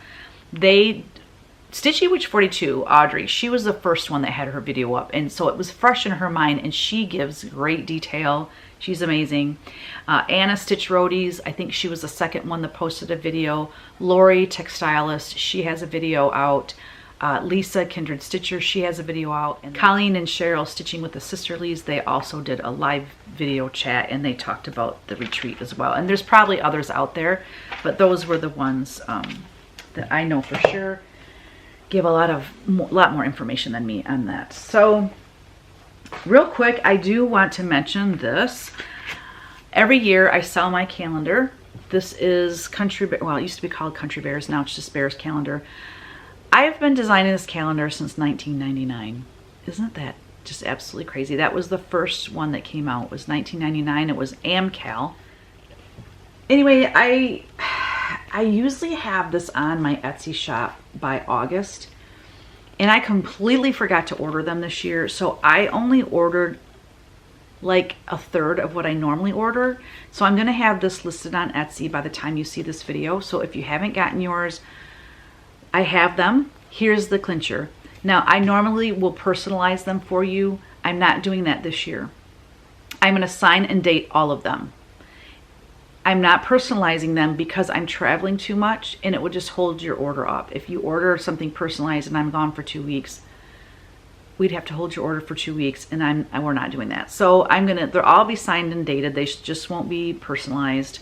Stitchy Witch 42, Audrey, she was the first one that had her video up, and so it was fresh in her mind, and she gives great detail. She's amazing. Anna Stitch Roadies, I think she was the second one that posted a video. Lori Textilist, she has a video out. Lisa Kindred Stitcher, she has a video out. And Colleen and Cheryl Stitching with the Sisterlies, they also did a live video chat, and they talked about the retreat as well. And there's probably others out there, but those were the ones that I know for sure give a lot more information than me on that. So real quick, I do want to mention this. Every year I sell my calendar. This is well, it used to be called Country Bears, now it's just Bears Calendar. I've been designing this calendar since 1999. Isn't that just absolutely crazy? That was the first one that came out, was 1999. It was AmCal. Anyway, I usually have this on my Etsy shop by August, and I completely forgot to order them this year, so I only ordered like a third of what I normally order. So I'm going to have this listed on Etsy by the time you see this video. So if you haven't gotten yours, I have them. Here's the clincher. Now, I normally will personalize them for you. I'm not doing that this year. I'm going to sign and date all of them. I'm not personalizing them because I'm traveling too much, and it would just hold your order up. If you order something personalized and I'm gone for 2 weeks, we'd have to hold your order for 2 weeks, and we're not doing that. So they'll all be signed and dated. They just won't be personalized.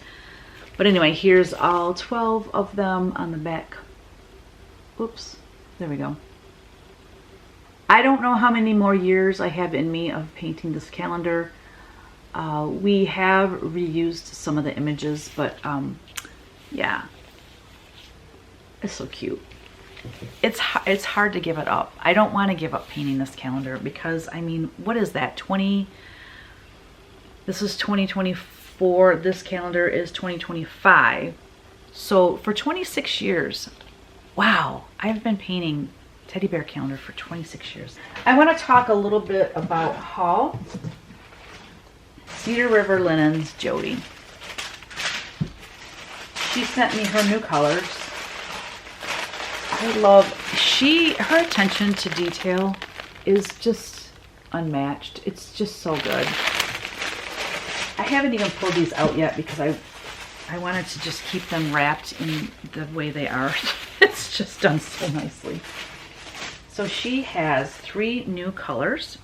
But anyway, here's all 12 of them on the back. Oops, there we go. I don't know how many more years I have in me of painting this calendar. We have reused some of the images, but yeah, it's so cute. It's hard to give it up. I don't want to give up painting this calendar because, I mean, what is that? This is 2024. This calendar is 2025. So for 26 years, wow, I've been painting teddy bear calendar for 26 years. I want to talk a little bit about haul. Cedar River Linens, Jody. She sent me her new colors. I love, her attention to detail is just unmatched. It's just so good. I haven't even pulled these out yet because I wanted to just keep them wrapped in the way they are. It's just done so nicely. So she has 3 new colors,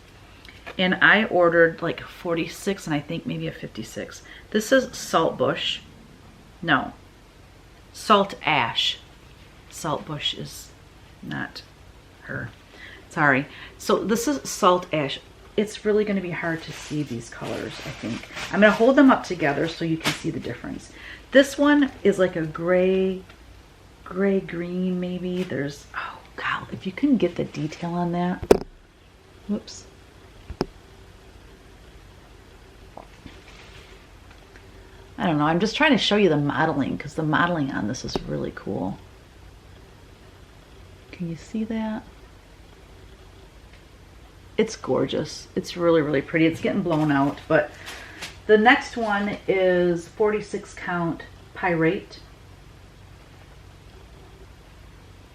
and I ordered like 46 and I think maybe a 56. This is Saltbush. No, Salt Ash. Saltbush is not her. Sorry. So this is Salt Ash. It's really going to be hard to see these colors, I think. I'm going to hold them up together so you can see the difference. This one is like a gray green maybe. There's, oh God, if you can get the detail on that. Whoops. I don't know. I'm just trying to show you the modeling because the modeling on this is really cool. Can you see that? It's gorgeous. It's really, really pretty. It's getting blown out, but the next one is 46 count Pyrite.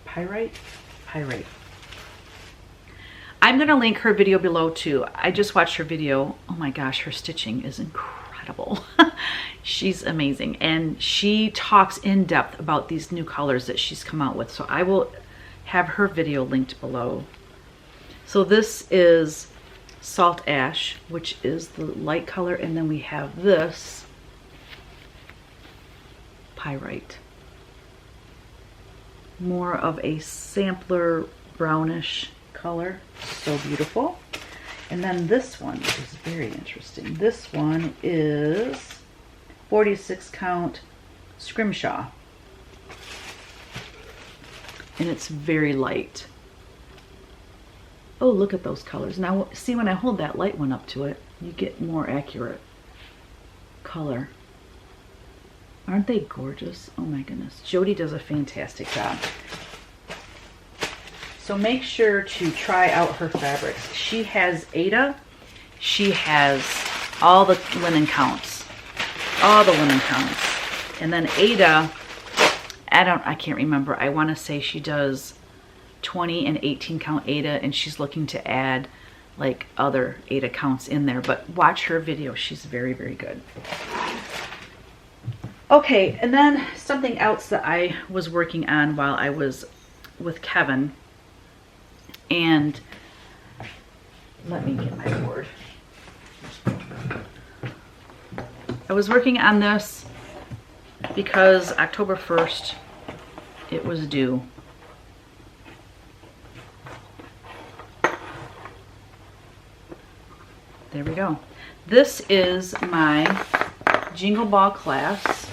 Pyrite? I'm going to link her video below too. I just watched her video. Oh my gosh, her stitching is incredible. She's amazing. And she talks in depth about these new colors that she's come out with. So I will have her video linked below. So this is Salt Ash, which is the light color. And then we have this, pyrite. More of a sampler brownish color. So beautiful. And then this one is very interesting. This one is 46 count scrimshaw. And it's very light. Oh, look at those colors. Now, see, when I hold that light one up to it, you get more accurate color. Aren't they gorgeous? Oh my goodness. Jody does a fantastic job. So make sure to try out her fabrics. She has Ada. She has all the linen counts. All the linen counts. And then Ada, I can't remember. I want to say she does 20 and 18 count Ada, and she's looking to add like other Ada counts in there, but watch her video. She's very, very good. Okay, and then something else that I was working on while I was with Kevin, and let me get my board. I was working on this because October 1st it was due. There we go. This is my Jingle Ball class.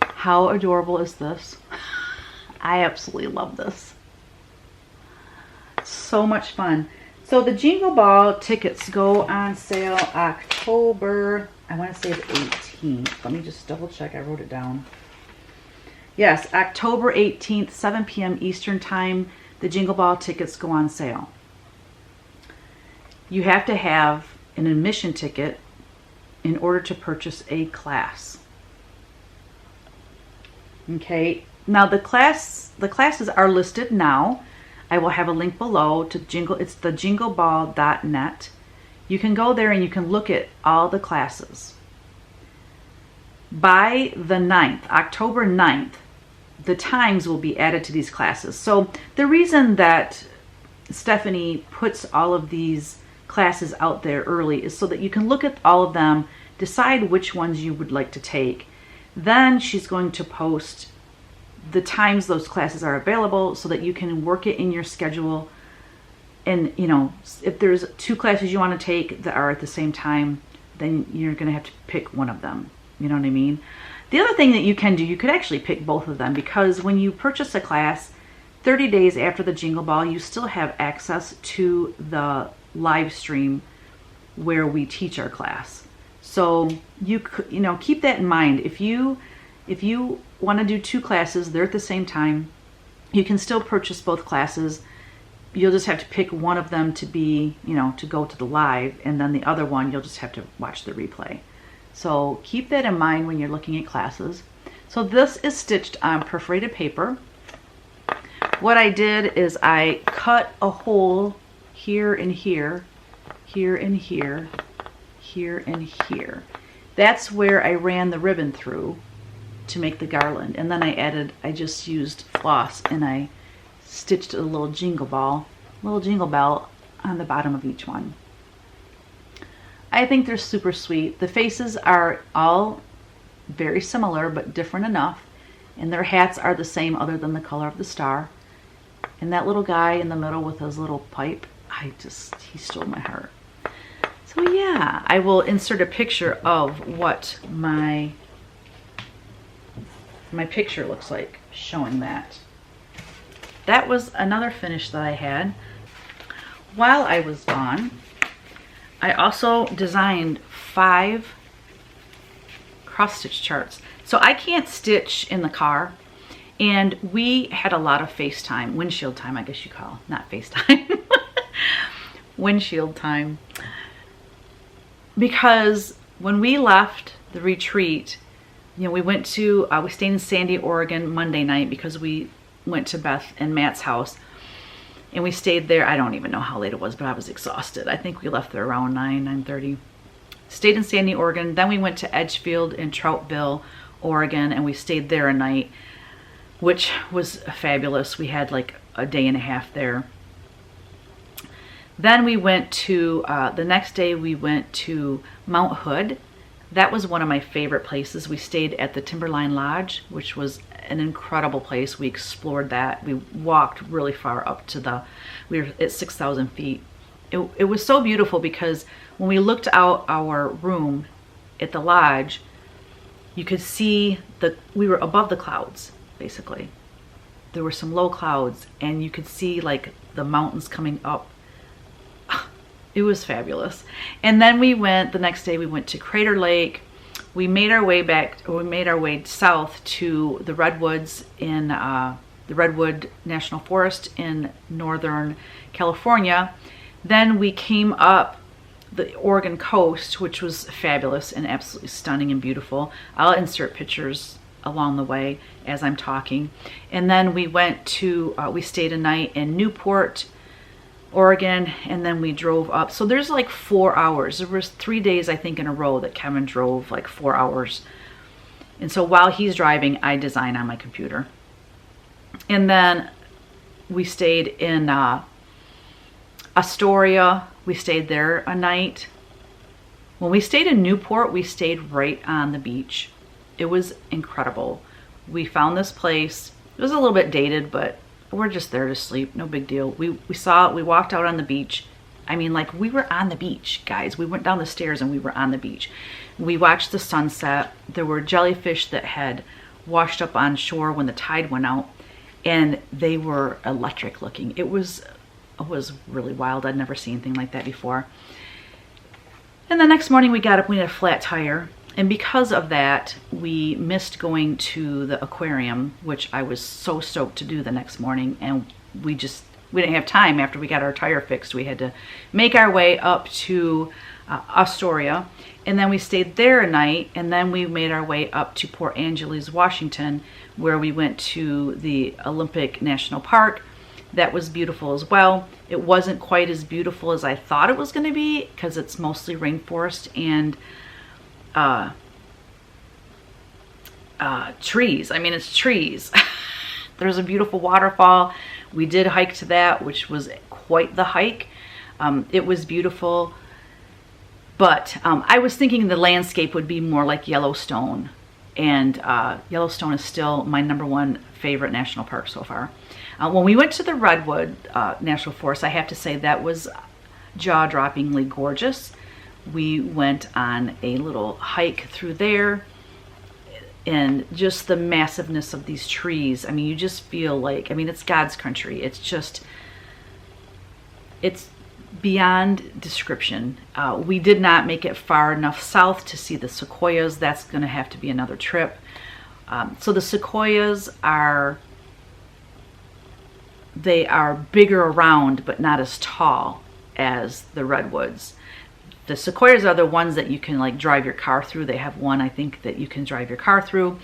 How adorable is this? I absolutely love this. So much fun. So the Jingle Ball tickets go on sale October, I want to say the 18th. Let me just double check. I wrote it down. Yes, October 18th, 7 p.m. Eastern Time, the Jingle Ball tickets go on sale. You have to have an admission ticket in order to purchase a class. Okay, now the classes are listed now. I will have a link below to it's the jingleball.net. You can go there and you can look at all the classes. By the 9th, October 9th, the times will be added to these classes. So the reason that Stephanie puts all of these classes out there early is so that you can look at all of them, decide which ones you would like to take. Then she's going to post the times those classes are available so that you can work it in your schedule. And you know, if there's 2 classes you want to take that are at the same time, then you're going to have to pick one of them. You know what I mean? The other thing that you can do, you could actually pick both of them, because when you purchase a class 30 days after the Jingle Ball, you still have access to the live stream where we teach our class. So you know, keep that in mind. If you want to do 2 classes, they're at the same time, you can still purchase both classes. You'll just have to pick one of them to be, you know, to go to the live, and then the other one you'll just have to watch the replay. So keep that in mind when you're looking at classes. So this is stitched on perforated paper. What I did is I cut a hole here and here, here and here, here and here. That's where I ran the ribbon through to make the garland. And then I just used floss and I stitched a little jingle bell on the bottom of each one. I think they're super sweet. The faces are all very similar but different enough, and their hats are the same other than the color of the star. And that little guy in the middle with his little pipe, he stole my heart. So yeah, I will insert a picture of what my picture looks like showing that. That was another finish that I had. While I was gone, I also designed 5 cross stitch charts. So I can't stitch in the car, and we had a lot of FaceTime, windshield time, I guess you call, not FaceTime, windshield time. Because when we left the retreat, you know, we went to, we stayed in Sandy, Oregon Monday night because we went to Beth and Matt's house. And we stayed there, I don't even know how late it was, but I was exhausted. I think we left there around 9:30. Stayed in Sandy, Oregon. Then we went to Edgefield in Troutville, Oregon, and we stayed there a night, which was fabulous. We had like a day and a half there. Then we went to, the next day we went to Mount Hood. That was one of my favorite places. We stayed at the Timberline Lodge, which was an incredible place. We explored that. We walked really far up to we were at 6,000 feet. It was so beautiful because when we looked out our room at the lodge, you could see we were above the clouds, basically. There were some low clouds and you could see like the mountains coming up. It was fabulous. And then the next day we went to Crater Lake. We made our way south to the Redwoods in the Redwood National Forest in Northern California. Then we came up the Oregon coast, which was fabulous and absolutely stunning and beautiful. I'll insert pictures along the way as I'm talking. And then we went to, we stayed a night in Newport, Oregon, and then we drove up. So there's like 4 hours. There was 3 days, I think, in a row that Kevin drove like 4 hours. And so while he's driving, I design on my computer. And then we stayed in Astoria. We stayed there a night. When we stayed in Newport, we stayed right on the beach. It was incredible. We found this place. It was a little bit dated, but we're just there to sleep. No big deal. We walked out on the beach. I mean, like, we were on the beach, guys. We went down the stairs and we were on the beach. We watched the sunset. There were jellyfish that had washed up on shore when the tide went out, and they were electric looking. It was really wild. I'd never seen anything like that before. And the next morning we got up, we had a flat tire. And because of that, we missed going to the aquarium, which I was so stoked to do the next morning. And we didn't have time after we got our tire fixed. We had to make our way up to Astoria. And then we stayed there a night. And then we made our way up to Port Angeles, Washington, where we went to the Olympic National Park. That was beautiful as well. It wasn't quite as beautiful as I thought it was going to be because it's mostly rainforest and trees. I mean, it's trees. There's a beautiful waterfall. We did hike to that, which was quite the hike. It was beautiful, but I was thinking the landscape would be more like Yellowstone, and Yellowstone is still my #1 favorite national park so far. When we went to the Redwood National Forest, I have to say that was jaw-droppingly gorgeous. We went on a little hike through there, and just the massiveness of these trees. I mean, you just feel like, I mean, it's God's country. It's beyond description. We did not make it far enough south to see the sequoias. That's going to have to be another trip. So the sequoias they are bigger around, but not as tall as the redwoods. The sequoias are the ones that you can like drive your car through. They have one, I think, that you can drive your car through.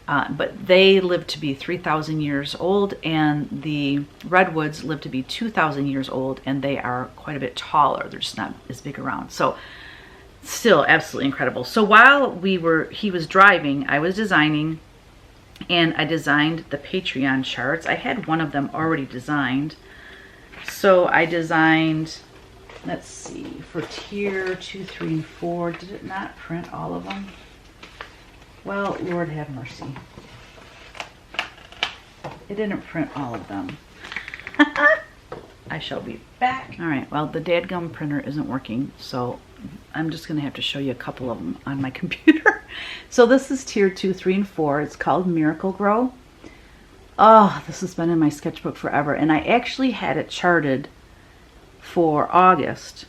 But they live to be 3,000 years old, and the redwoods live to be 2,000 years old, and they are quite a bit taller. They're just not as big around. So still absolutely incredible. So while he was driving, I was designing, and I designed the Patreon charts. I had one of them already designed. So I designed, let's see, for tier 2, 3, and 4. Did it not print all of them? Well, Lord have mercy. It didn't print all of them. I shall be back. All right, well, the dadgum printer isn't working, so I'm just gonna have to show you a couple of them on my computer. So this is tier 2, 3, and 4. It's called Miracle Grow. Oh, this has been in my sketchbook forever, and I actually had it charted for August.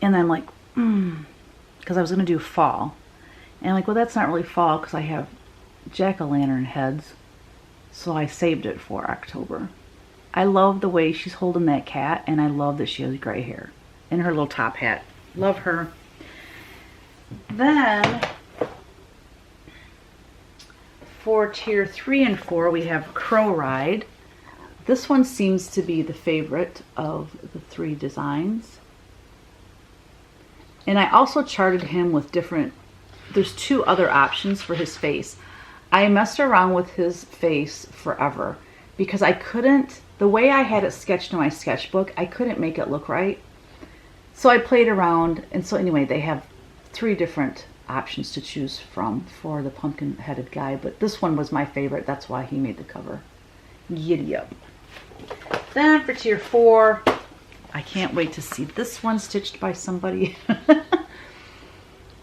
And I'm like, because I was gonna do fall. And I'm like, well, that's not really fall because I have jack-o'-lantern heads. So I saved it for October. I love the way she's holding that cat, and I love that she has gray hair and her little top hat. Love her. Then for tier 3 and 4, we have Crow Ride. This one seems to be the favorite of the 3 designs. And I also charted him with different, there's 2 other options for his face. I messed around with his face forever because I couldn't, the way I had it sketched in my sketchbook, I couldn't make it look right. So I played around, and so anyway, they have 3 different options to choose from for the pumpkin-headed guy, but this one was my favorite. That's why he made the cover. Giddy up. Then for tier 4, I can't wait to see this one stitched by somebody.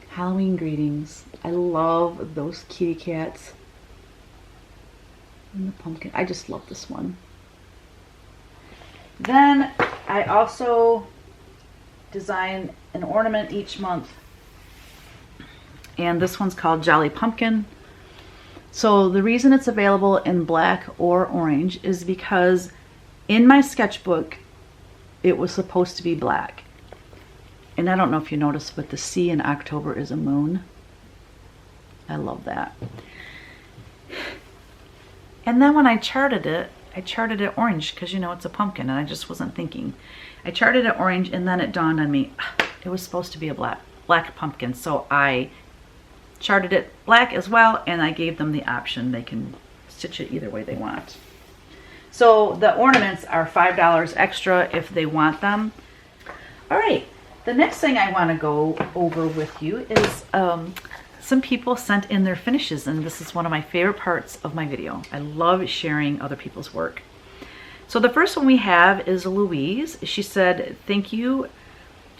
Halloween greetings. I love those kitty cats and the pumpkin. I just love this one. Then I also design an ornament each month, and this one's called Jolly Pumpkin. So the reason it's available in black or orange is because in my sketchbook it was supposed to be black, and I don't know if you noticed, but the C in October is a moon. I love that. And then when I charted it orange because, you know, it's a pumpkin, and I just wasn't thinking. I charted it orange, and then it dawned on me, it was supposed to be a black pumpkin. So I charted it black as well, and I gave them the option. They can stitch it either way they want. So the ornaments are $5 extra if they want them. All right, the next thing I want to go over with you is some people sent in their finishes, and this is one of my favorite parts of my video. I love sharing other people's work. So the first one we have is Louise. She said, thank you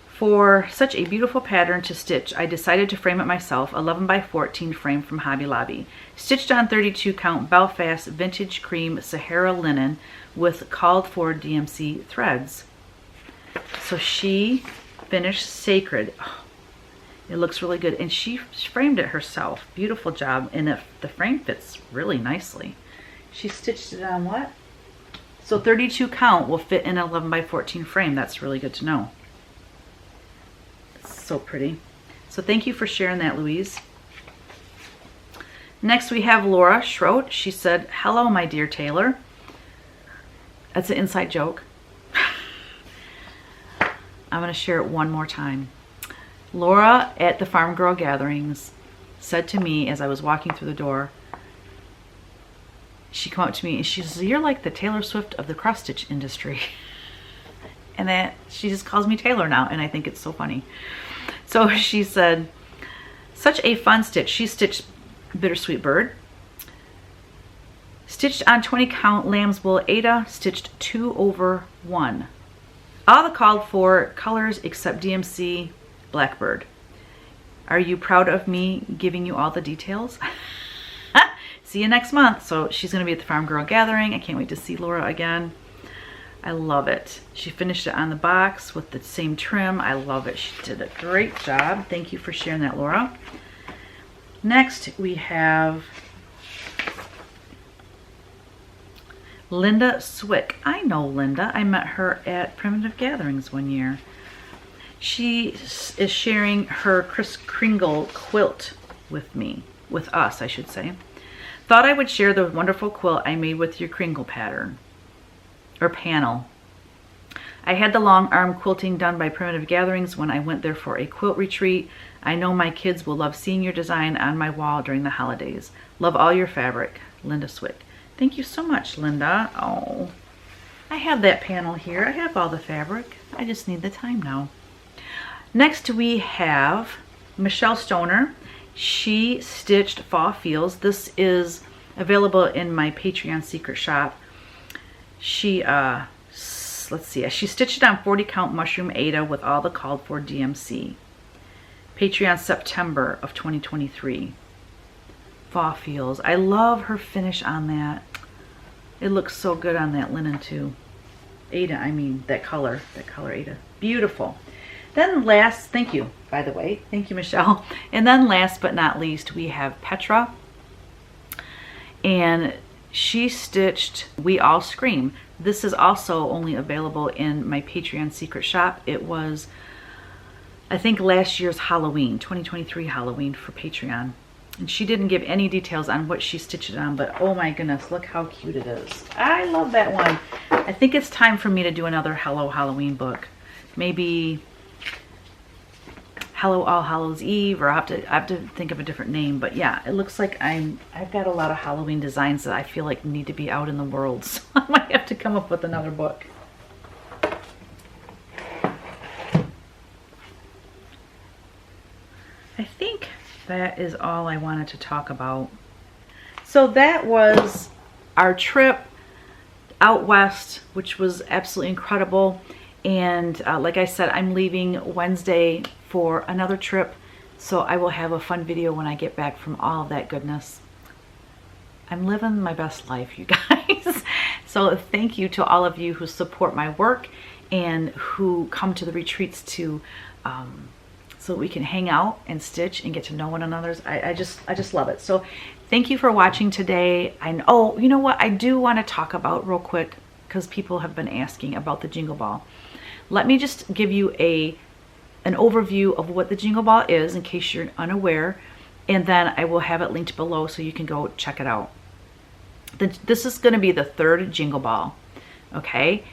for such a beautiful pattern to stitch. I decided to frame it myself, 11 by 14 frame from Hobby Lobby. Stitched on 32 count Belfast vintage cream Sahara linen with called for DMC threads. So she finished Sacred. Oh, it looks really good, and she framed it herself. Beautiful job, and the frame fits really nicely. She stitched it on what? So 32 count will fit in an 11 by 14 frame. That's really good to know. It's so pretty. So thank you for sharing that, Louise. Next we have Laura Schroet. She said, hello, my dear tailor. That's an inside joke. I'm going to share it one more time. Laura at the Farm Girl gatherings said to me as I was walking through the door, she came up to me and she says, you're like the Taylor Swift of the cross stitch industry. And that she just calls me Taylor now, and I think it's so funny. So she said, such a fun stitch. She stitched Bittersweet Bird, stitched on 20 count lamb's wool Ada, stitched 2 over 1. All the called for colors except DMC Blackbird. Are you proud of me giving you all the details? See you next month. So she's going to be at the Farm Girl gathering. I can't wait to see Laura again. I love it. She finished it on the box with the same trim. I love it. She did a great job. Thank you for sharing that, Laura. Next we have Linda Swick. I know Linda. I met her at Primitive Gatherings one year. She is sharing her Kris Kringle quilt with me, with us, I should say. Thought I would share the wonderful quilt I made with your Kringle pattern, or panel. I had the long arm quilting done by Primitive Gatherings when I went there for a quilt retreat. I know my kids will love seeing your design on my wall during the holidays. Love all your fabric, Linda Swick. Thank you so much, Linda. Oh, I have that panel here. I have all the fabric. I just need the time now. Next we have Michelle Stoner. She stitched Fall Feels. This is available in my Patreon secret shop. She, let's see, she stitched it on 40 count Mushroom Ada with all the called for DMC. Patreon September of 2023. Fall Feels. I love her finish on that. It looks so good on that linen too. Ada, I mean, that color Ada. Beautiful. Then last, thank you, by the way. Thank you, Michelle. And then last but not least, we have Petra. And she stitched We All Scream. This is also only available in my Patreon secret shop. It was, I think, last year's Halloween, 2023 Halloween for Patreon. And she didn't give any details on what she stitched it on, but oh my goodness, look how cute it is. I love that one. I think it's time for me to do another Hello Halloween book. Maybe Hello All Hallows Eve, or I have to think of a different name. But yeah, it looks like I've got a lot of Halloween designs that I feel like need to be out in the world. So I might have to come up with another book. I think that is all I wanted to talk about. So that was our trip out west, which was absolutely incredible. And like I said, I'm leaving Wednesday for another trip, so I will have a fun video when I get back from all of that goodness. I'm living my best life, you guys. So thank you to all of you who support my work and who come to the retreats to so we can hang out and stitch and get to know one another. I just love it. So thank you for watching today. And oh, you know what? I do want to talk about real quick, because people have been asking about the Jingle Ball. Let me just give you an overview of what the Jingle Ball is in case you're unaware, and then I will have it linked below so you can go check it out. This is going to be the third Jingle Ball, okay?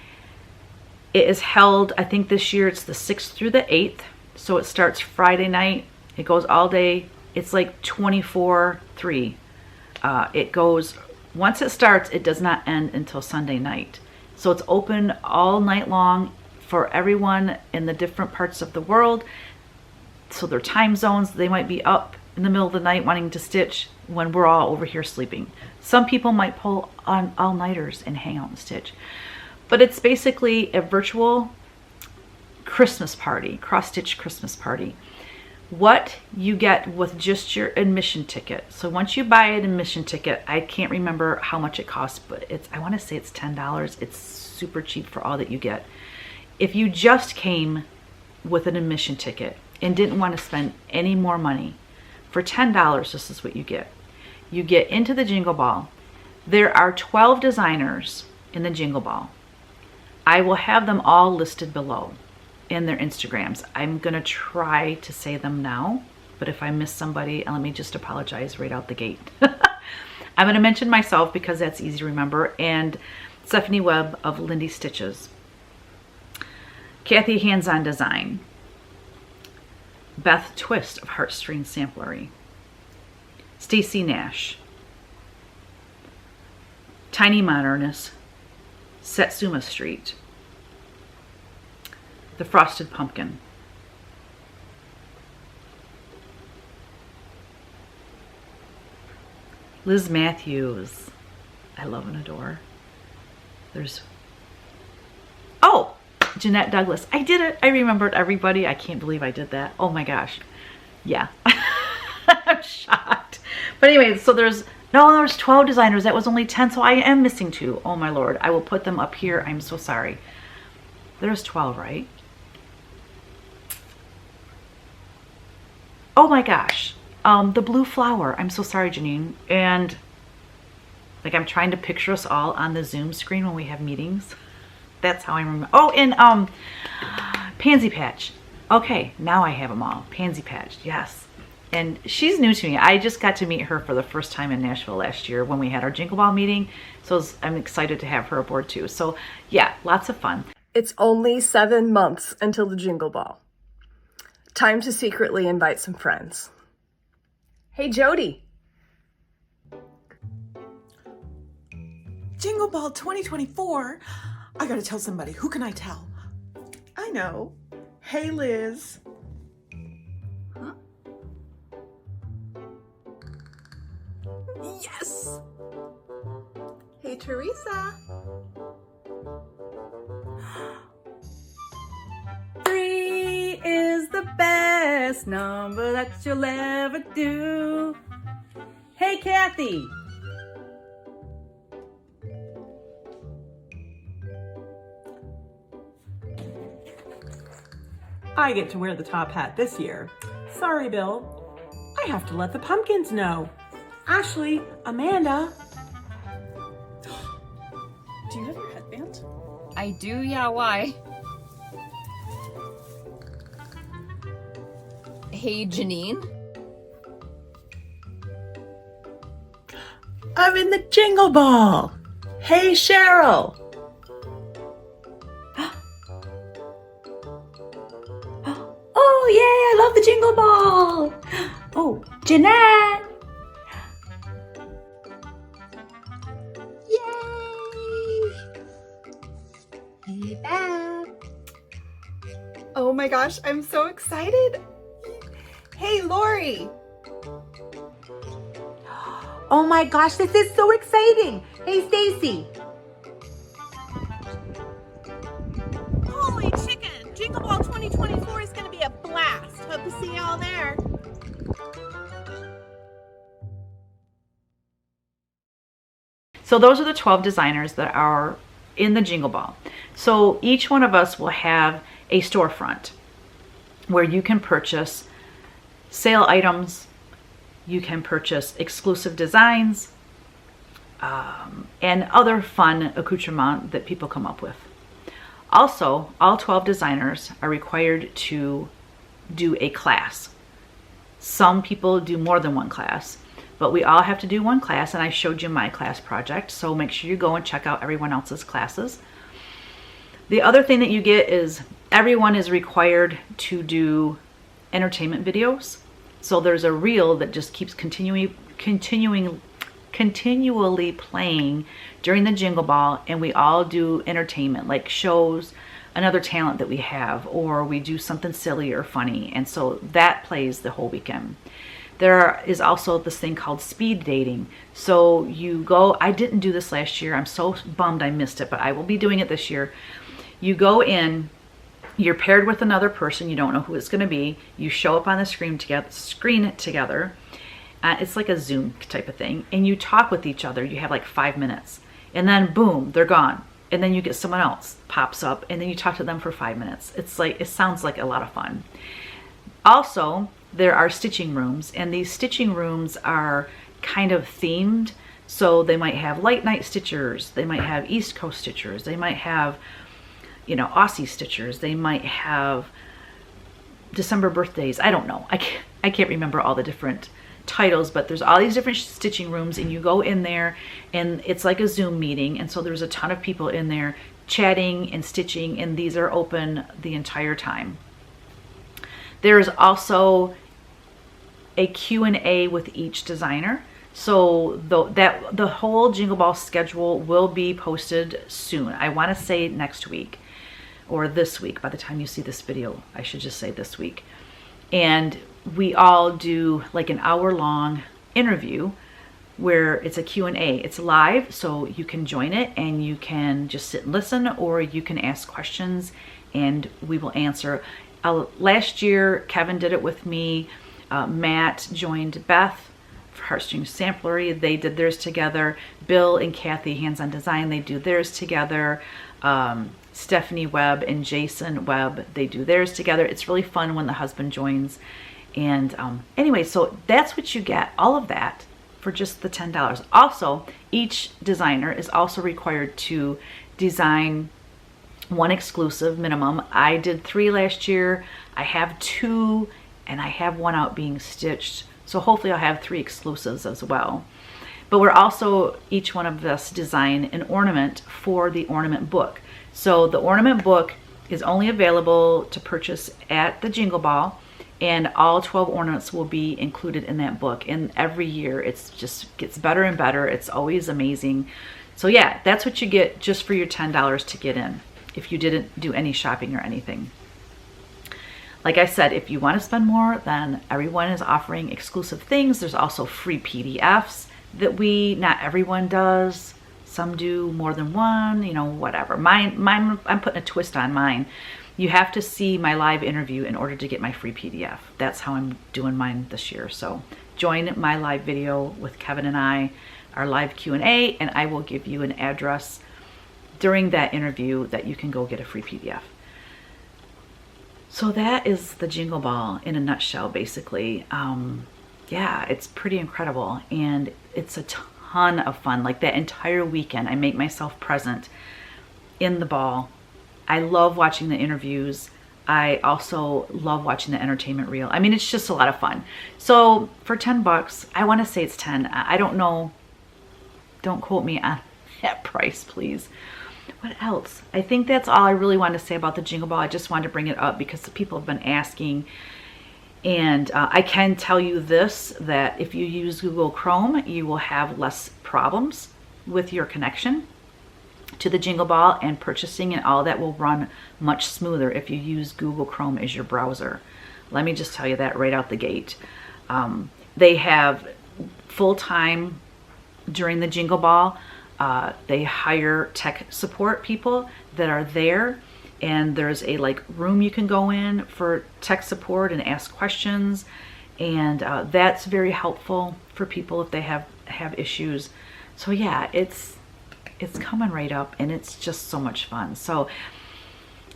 It is held, I think this year it's the 6th through the 8th. So it starts Friday night. It goes all day. It's like 24/3. It goes, once it starts, it does not end until Sunday night. So it's open all night long for everyone in the different parts of the world. So their time zones, they might be up in the middle of the night wanting to stitch when we're all over here sleeping. Some people might pull on all-nighters and hang out and stitch. But it's basically a virtual Christmas party, cross-stitch Christmas party. What you get with just your admission ticket. So once you buy an admission ticket, I can't remember how much it costs, but I want to say it's $10. It's super cheap for all that you get. If you just came with an admission ticket and didn't want to spend any more money, for $10, this is what you get. You get into the Jingle Ball. There are 12 designers in the Jingle Ball. I will have them all listed below in their Instagrams. I'm gonna try to say them now, but if I miss somebody, let me just apologize right out the gate. I'm gonna mention myself because that's easy to remember, and Stephanie Webb of Lindy Stitches, Kathy Hands-On Design, Beth Twist of Heartstring Samplery, Stacy Nash, Tiny Modernist, Satsuma Street, The Frosted Pumpkin, Liz Matthews, I love and adore. There's, oh, Jeanette Douglas. I did it. I remembered everybody. I can't believe I did that. Oh my gosh. Yeah. I'm shocked. But anyway, so there's 12 designers. That was only 10, so I am missing 2. Oh my Lord. I will put them up here. I'm so sorry. There's 12, right? Oh my gosh. The blue flower. I'm so sorry, Jeannine. And like I'm trying to picture us all on the Zoom screen when we have meetings. That's how I remember. Oh, and Pansy Patch. Okay, now I have them all. Pansy Patch, yes. And she's new to me. I just got to meet her for the first time in Nashville last year when we had our Jingle Ball meeting. So I'm excited to have her aboard too. So yeah, lots of fun. It's only 7 months until the Jingle Ball. Time to secretly invite some friends. Hey, Jody. Jingle Ball 2024? I gotta tell somebody. Who can I tell? I know. Hey, Liz. Huh? Yes! Hey, Teresa. 3 is the best number that you'll ever do. Hey, Kathy. I get to wear the top hat this year. Sorry, Bill. I have to let the pumpkins know. Ashley, Amanda. Do you have your headband? I do, yeah, why? Hey, Jeannine. I'm in the Jingle Ball. Hey, Cheryl. Oh, yay, I love the Jingle Ball. Oh, Jeanette. Yay! Hey, back. Oh my gosh, I'm so excited. Hey, Hey, Lori. Oh my gosh, this is so exciting. Hey, Stacy. Holy chicken! Jingle Ball 2024 is going to be a blast. Hope to see y'all there. So those are the 12 designers that are in the Jingle Ball. So each one of us will have a storefront where you can purchase sale items, you can purchase exclusive designs, and other fun accoutrement that people come up with. Also, all 12 designers are required to do a class. Some people do more than one class, but we all have to do one class, and I showed you my class project, so make sure you go and check out everyone else's classes. The other thing that you get is everyone is required to do entertainment videos. So there's a reel that just keeps continually playing during the Jingle Ball, and we all do entertainment, like shows another talent that we have, or we do something silly or funny, and so that plays the whole weekend. There is also this thing called speed dating. So you go, I didn't do this last year, I'm so bummed I missed it, but I will be doing it this year. You go in, you're paired with another person, you don't know who it's going to be, you show up on the screen together. It's like a Zoom type of thing, and you talk with each other. You have like 5 minutes, and then boom, they're gone, and then you get someone else pops up, and then you talk to them for 5 minutes. It's like, it sounds like a lot of fun. Also, there are stitching rooms, and these stitching rooms are kind of themed. So they might have light night stitchers, they might have East Coast stitchers, they might have, you know, Aussie stitchers, they might have December birthdays. I don't know. I can't remember all the different titles, but there's all these different stitching rooms, and you go in there and it's like a Zoom meeting, and so there's a ton of people in there chatting and stitching, and these are open the entire time. There's also a Q&A with each designer. So the whole Jingle Ball schedule will be posted soon. I want to say next week or this week. By the time you see this video, I should just say this week. And we all do like an hour-long interview where it's a Q&A. It's live, so you can join it and you can just sit and listen, or you can ask questions and we will answer. Last year, Kevin did it with me. Matt joined Beth for Heartstrings Samplery. They did theirs together. Bill and Kathy, Hands On Design, they do theirs together. Stephanie Webb and Jason Webb, they do theirs together. It's really fun when the husband joins. And anyway, so that's what you get, all of that for just the $10. Also, each designer is also required to design one exclusive minimum. I did 3 last year. I have 2, and I have 1 out being stitched. So hopefully I'll have 3 exclusives as well. But we're also, each one of us design an ornament for the ornament book. So the ornament book is only available to purchase at the Jingle Ball, and all 12 ornaments will be included in that book. And every year it's just gets better and better. It's always amazing. So yeah, that's what you get just for your $10 to get in, if you didn't do any shopping or anything. Like I said, if you want to spend more, then everyone is offering exclusive things. There's also free PDFs that not everyone does. Some do more than one, you know, whatever. Mine, I'm putting a twist on mine. You have to see my live interview in order to get my free PDF. That's how I'm doing mine this year. So join my live video with Kevin and I, our live Q&A, and I will give you an address during that interview that you can go get a free PDF. So that is the Jingle Ball in a nutshell, basically. Yeah, it's pretty incredible, and it's a ton of fun. Like that entire weekend, I make myself present in the ball. I love watching the interviews. I also love watching the entertainment reel. I mean, it's just a lot of fun. So for $10, I want to say it's 10. I don't know. Don't quote me on that price, please. What else? I think that's all I really wanted to say about the Jingle Ball. I just wanted to bring it up because the people have been asking. And I can tell you this, that if you use Google Chrome, you will have less problems with your connection to the Jingle Ball, and purchasing and all that will run much smoother if you use Google Chrome as your browser. Let me just tell you that right out the gate. They have full-time during the Jingle Ball. They hire tech support people that are there, and there's a like room you can go in for tech support and ask questions, and that's very helpful for people if they have issues. So yeah, it's coming right up, and it's just so much fun. So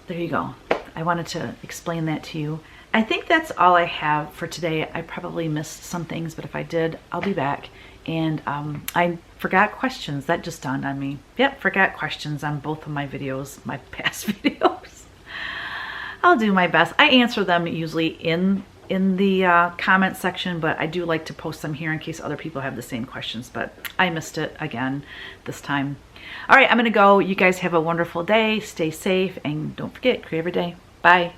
there you go. I wanted to explain that to you. I think that's all I have for today. I probably missed some things, but if I did, I'll be back. And I forgot questions. That just dawned on me. Yep, forgot questions on both of my videos, my past videos. I'll do my best. I answer them usually in the comment section, but I do like to post them here in case other people have the same questions, but I missed it again this time. All right, I'm gonna go. You guys have a wonderful day. Stay safe, and don't forget, create every day. Bye.